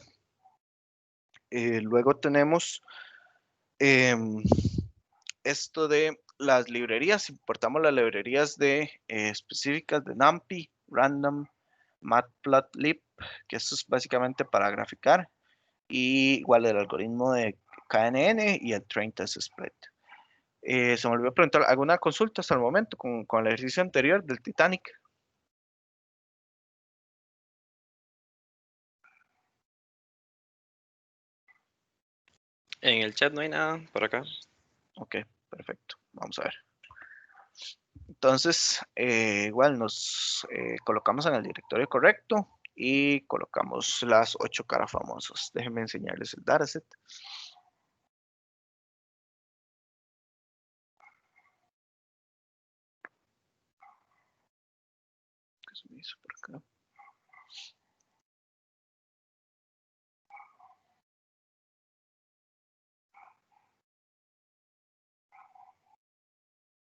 Luego tenemos esto de las librerías. Importamos las librerías específicas de NumPy, Random, Matplotlib, que esto es básicamente para graficar, y igual el algoritmo de KNN y el Train Test Split. Se me olvidó preguntar, ¿alguna consulta hasta el momento con el ejercicio anterior del Titanic? En el chat no hay nada por acá. Ok, perfecto. Vamos a ver. Entonces, igual nos colocamos en el directorio correcto y colocamos las 8 caras famosas. Déjenme enseñarles el dataset. ¿Qué se me hizo por acá?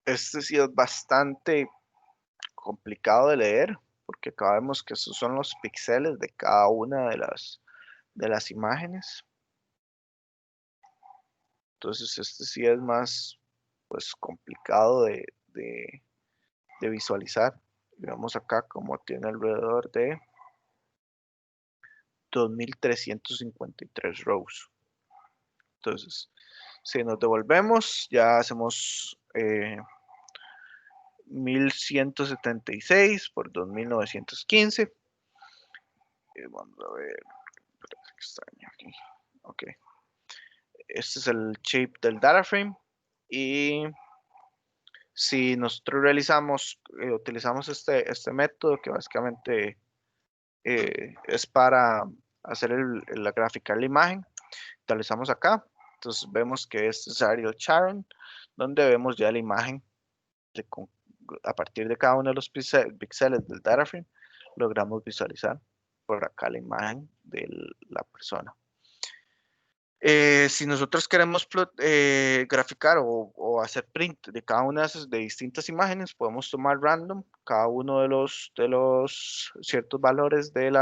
Este sí es bastante complicado de leer porque acá vemos que esos son los píxeles de cada una de las imágenes. Entonces este sí es más pues complicado de visualizar. Vemos acá como tiene alrededor de 2353 rows. Entonces, si nos devolvemos, ya hacemos 1176 por 2915. Vamos a ver. extraño aquí. Ok. Este es el shape del data frame. Y si nosotros utilizamos este método que básicamente es para hacer graficar la imagen, actualizamos acá. Entonces vemos que este es Arial Sharon, donde vemos ya la imagen a partir de cada uno de los píxeles del data frame, logramos visualizar por acá la imagen de la persona. Si nosotros queremos graficar o hacer print de cada una de distintas imágenes, podemos tomar random cada uno de los ciertos valores del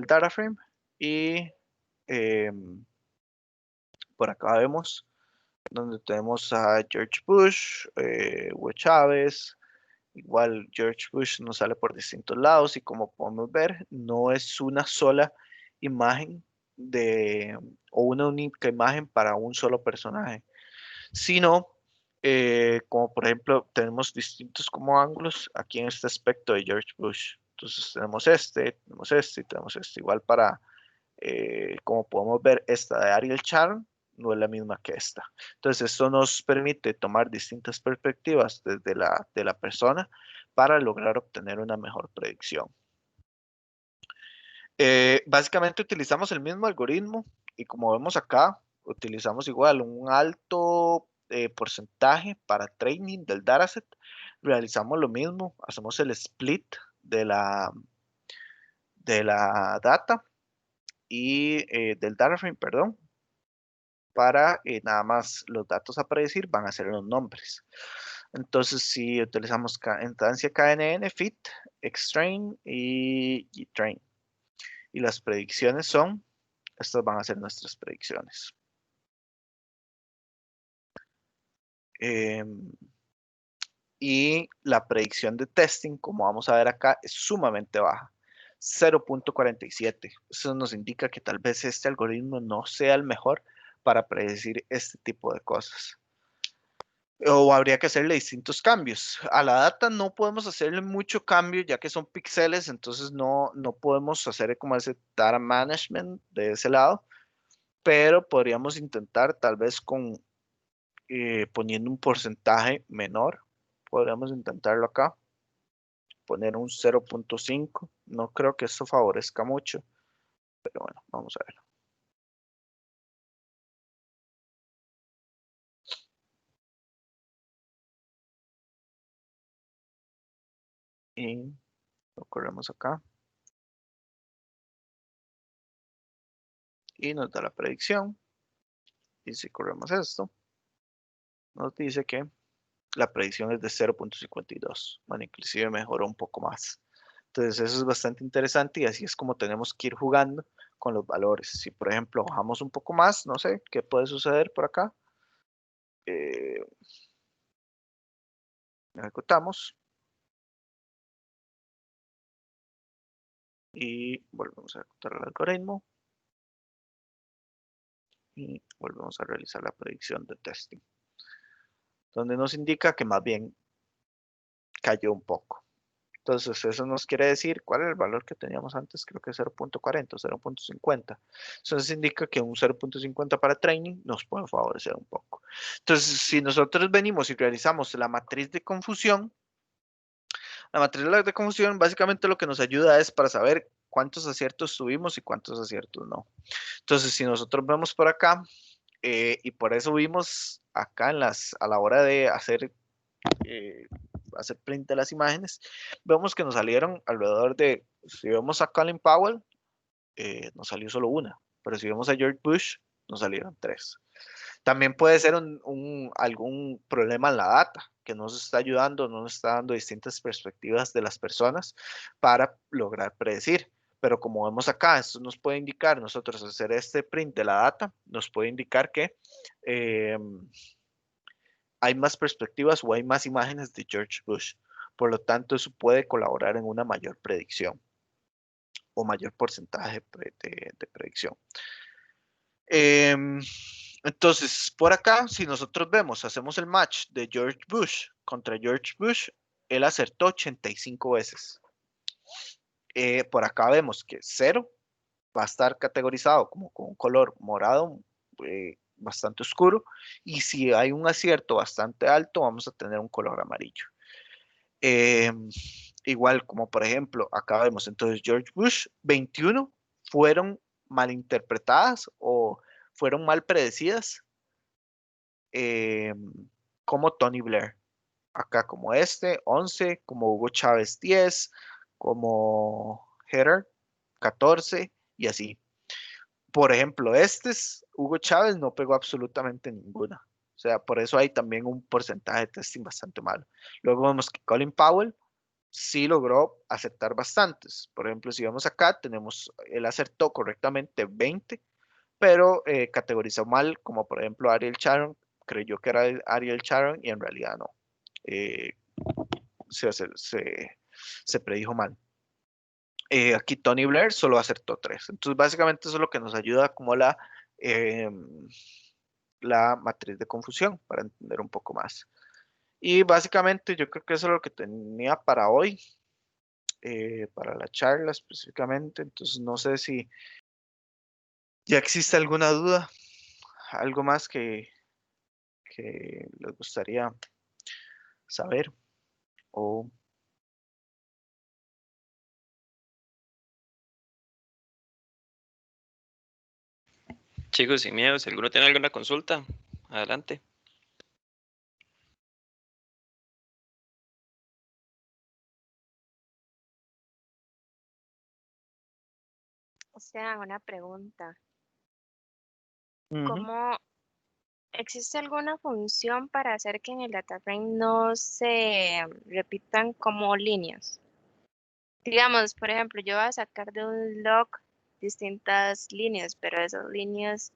data frame y por acá vemos donde tenemos a George Bush, Hugo Chávez. Igual George Bush nos sale por distintos lados y como podemos ver, no es una sola imagen o una única imagen para un solo personaje, sino como por ejemplo tenemos distintos como ángulos aquí en este aspecto de George Bush. Entonces tenemos y tenemos este. Igual para, como podemos ver, esta de Ariel Sharon no es la misma que esta. Entonces esto nos permite tomar distintas perspectivas desde de la persona para lograr obtener una mejor predicción. Básicamente utilizamos el mismo algoritmo y como vemos acá, utilizamos igual un alto porcentaje para training del dataset. Realizamos lo mismo, hacemos el split de la data y del data frame, perdón, para nada más los datos a predecir van a ser los nombres. Entonces, si utilizamos instancia KNN, fit, xtrain y gtrain. Y las predicciones son, estas van a ser nuestras predicciones. Y la predicción de testing, como vamos a ver acá, es sumamente baja. 0.47. Eso nos indica que tal vez este algoritmo no sea el mejor para predecir este tipo de cosas. O habría que hacerle distintos cambios. A la data no podemos hacerle mucho cambio ya que son píxeles, entonces no podemos hacer como ese data management de ese lado, pero podríamos intentar tal vez poniendo un porcentaje menor. Podríamos intentarlo acá, poner un 0.5. No creo que esto favorezca mucho, pero bueno, vamos a ver. Y lo corremos acá. Y nos da la predicción. Y si corremos esto, nos dice que la predicción es de 0.52. Bueno, inclusive mejoró un poco más. Entonces eso es bastante interesante y así es como tenemos que ir jugando con los valores. Si por ejemplo bajamos un poco más, no sé, ¿qué puede suceder por acá? Ejecutamos. Y volvemos a ejecutar el algoritmo. Y volvemos a realizar la predicción de testing, donde nos indica que más bien cayó un poco. Entonces eso nos quiere decir cuál era el valor que teníamos antes, creo que 0.40 o 0.50. Entonces indica que un 0.50 para training nos puede favorecer un poco. Entonces si nosotros venimos y realizamos la matriz de confusión, la matriz de confusión básicamente lo que nos ayuda es para saber cuántos aciertos tuvimos y cuántos aciertos no. Entonces si nosotros vemos por acá, y por eso vimos acá a la hora de hacer print de las imágenes, vemos que nos salieron alrededor de, si vemos a Colin Powell, nos salió solo una, pero si vemos a George Bush, nos salieron 3. También puede ser algún problema en la data, que no nos está ayudando, no nos está dando distintas perspectivas de las personas para lograr predecir. Pero como vemos acá, esto nos puede indicar, nosotros hacer este print de la data, nos puede indicar que hay más perspectivas o hay más imágenes de George Bush. Por lo tanto, eso puede colaborar en una mayor predicción o mayor porcentaje de predicción. Entonces, por acá, si nosotros vemos, hacemos el match de George Bush contra George Bush, él acertó 85 veces. Por acá vemos que 0 va a estar categorizado como con un color morado bastante oscuro, y si hay un acierto bastante alto, vamos a tener un color amarillo. Igual como por ejemplo, acá vemos entonces George Bush 21 fueron malinterpretadas o fueron mal predecidas, eh, como Tony Blair. Acá como 11, como Hugo Chávez 10, como Heather 14 y así. Por ejemplo, Hugo Chávez no pegó absolutamente ninguna. O sea, por eso hay también un porcentaje de testing bastante malo. Luego vemos que Colin Powell sí logró acertar bastantes. Por ejemplo, si vemos acá, él acertó correctamente 20, pero categorizó mal, como por ejemplo Ariel Sharon, creyó que era Ariel Sharon y en realidad no. Eh, se predijo mal. Aquí Tony Blair solo acertó 3. Entonces, básicamente eso es lo que nos ayuda como eh, la matriz de confusión para entender un poco más. Y básicamente yo creo que eso es lo que tenía para hoy, para la charla específicamente. Entonces, no sé si ya existe alguna duda, algo más que les gustaría saber o... Chicos, sin miedo, si alguno tiene alguna consulta, adelante. O sea, una pregunta. Ujú. ¿Cómo existe alguna función para hacer que en el data frame no se repitan como líneas? Digamos, por ejemplo, yo voy a sacar de un log distintas líneas, pero esas líneas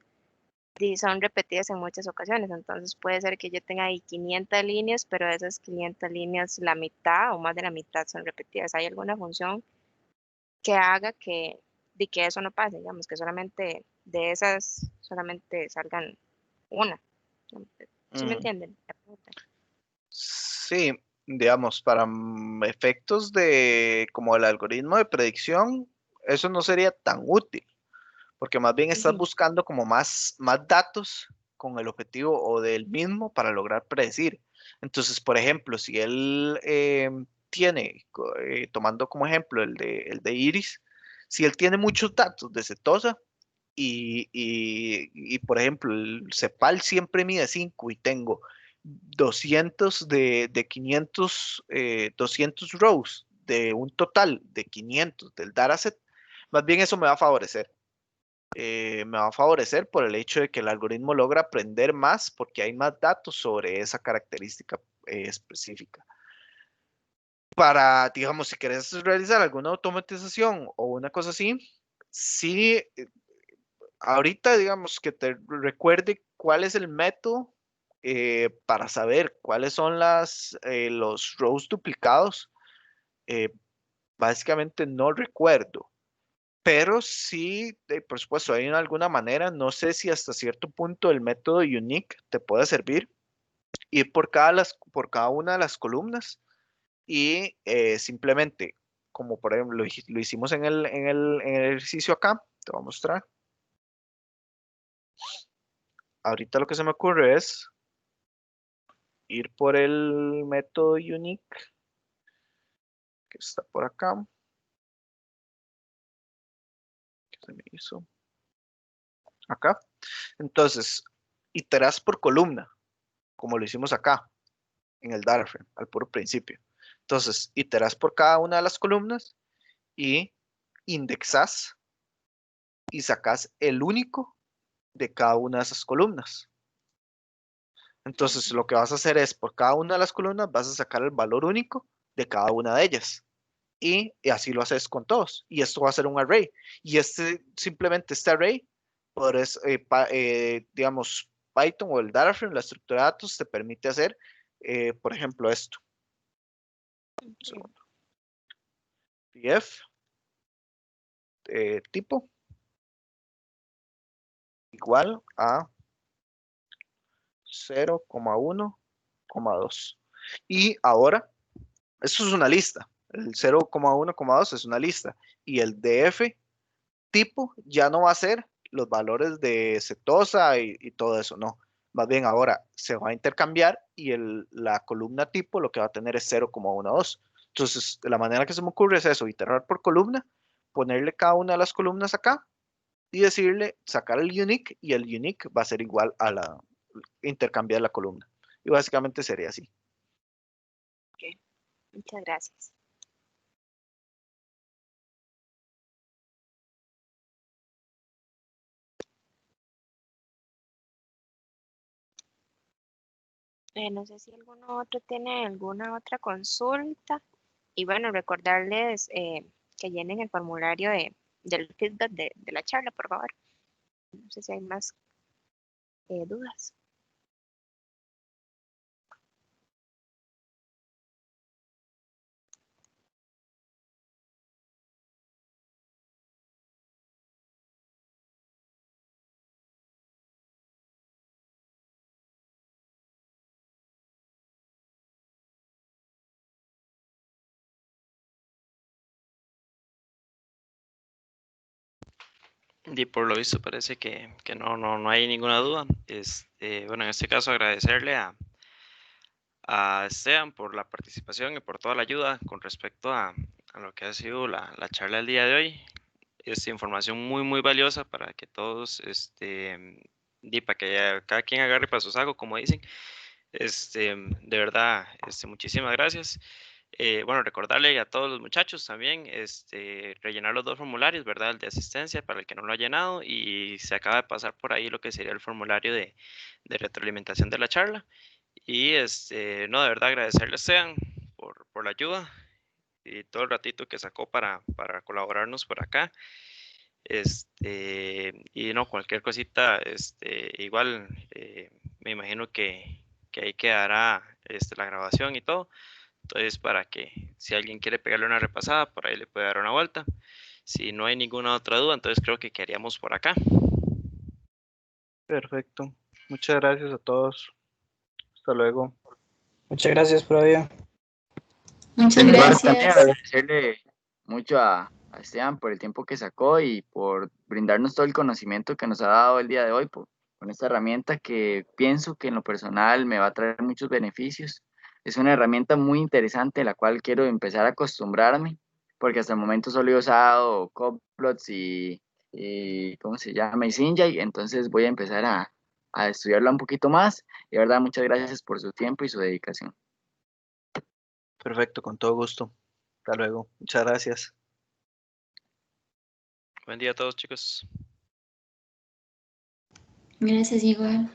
son repetidas en muchas ocasiones. Entonces puede ser que yo tenga ahí 500 líneas, pero de esas 500 líneas la mitad o más de la mitad son repetidas. ¿Hay alguna función que haga de que eso no pase? Digamos, que solamente de esas solamente salgan una. ¿Sí me Mm, entienden? La pregunta. sí, digamos, para efectos de como el algoritmo de predicción, eso no sería tan útil, porque más bien estás Ujú. buscando como más datos con el objetivo o del mismo para lograr predecir. Entonces, por ejemplo, si él tomando como ejemplo el de Iris, si él tiene muchos datos de Setosa y, por ejemplo, el CEPAL siempre mide 5 y tengo 200 de 500, 200 rows de un total de 500 del dataset, más bien eso me va a favorecer. Me va a favorecer por el hecho de que el algoritmo logra aprender más porque hay más datos sobre esa característica específica. Para, digamos, si quieres realizar alguna automatización o una cosa así, sí, ahorita digamos que te recuerde cuál es el método para saber cuáles son los rows duplicados. eh, Básicamente no recuerdo. Pero sí, por supuesto, hay alguna manera, no sé si hasta cierto punto el método unique te puede servir, ir por cada una de las columnas y simplemente, como por ejemplo lo hicimos en el ejercicio acá, te voy a mostrar. Ahorita lo que se me ocurre es ir por el método unique, que está por acá, que se me hizo acá. Entonces, iterás por columna, como lo hicimos acá, en el data frame, al puro principio. Entonces, iteras por cada una de las columnas y indexas y sacas el único de cada una de esas columnas. Entonces, lo que vas a hacer es, por cada una de las columnas, vas a sacar el valor único de cada una de ellas. Y así lo haces con todos. Y esto va a ser un array. Y simplemente este array, digamos, Python o el data frame, la estructura de datos, te permite hacer, por ejemplo, esto. Un segundo. df tipo igual a 0,1,2. Y ahora, esto es una lista. El 0,1,2 es una lista. Y el df tipo ya no va a ser los valores de setosa y todo eso, no. Más bien ahora se va a intercambiar y la columna tipo lo que va a tener es 0,12. Entonces, la manera que se me ocurre es eso, iterar por columna, ponerle cada una de las columnas acá y decirle, sacar el unique y el unique va a ser igual a intercambiar la columna. Y básicamente sería así. Ok, muchas gracias. No sé si alguno otro tiene alguna otra consulta. Y bueno, recordarles que llenen el formulario del feedback de la charla, por favor. No sé si hay más dudas. Y por lo visto parece que no hay ninguna duda. Bueno, en este caso agradecerle a Esteban por la participación y por toda la ayuda con respecto a lo que ha sido la charla del día de hoy. Es información muy valiosa para que todos, y para que cada quien agarre para su saco, como dicen. De verdad, muchísimas gracias. Bueno, recordarle a todos los muchachos también, rellenar los dos formularios, ¿verdad? El de asistencia para el que no lo ha llenado y se acaba de pasar por ahí lo que sería el formulario de retroalimentación de la charla. Y no, de verdad agradecerle a Sean por la ayuda y todo el ratito que sacó para colaborarnos por acá. Y no, cualquier cosita, igual me imagino que ahí quedará la grabación y todo. Entonces, para que si alguien quiere pegarle una repasada, por ahí le puede dar una vuelta. Si no hay ninguna otra duda, entonces creo que quedaríamos por acá. Perfecto. Muchas gracias a todos. Hasta luego. Muchas gracias, Claudia. De Muchas mi parte también gracias. agradecerle mucho a Esteban por el tiempo que sacó y por brindarnos todo el conocimiento que nos ha dado el día de hoy con esta herramienta que pienso que en lo personal me va a traer muchos beneficios. Es una herramienta muy interesante, la cual quiero empezar a acostumbrarme, porque hasta el momento solo he usado Coplots y ¿cómo se llama? Y Sinjay, entonces voy a empezar a estudiarla un poquito más. Y de verdad, muchas gracias por su tiempo y su dedicación. Perfecto, con todo gusto. Hasta luego. Muchas gracias. Buen día a todos, chicos. Gracias igual.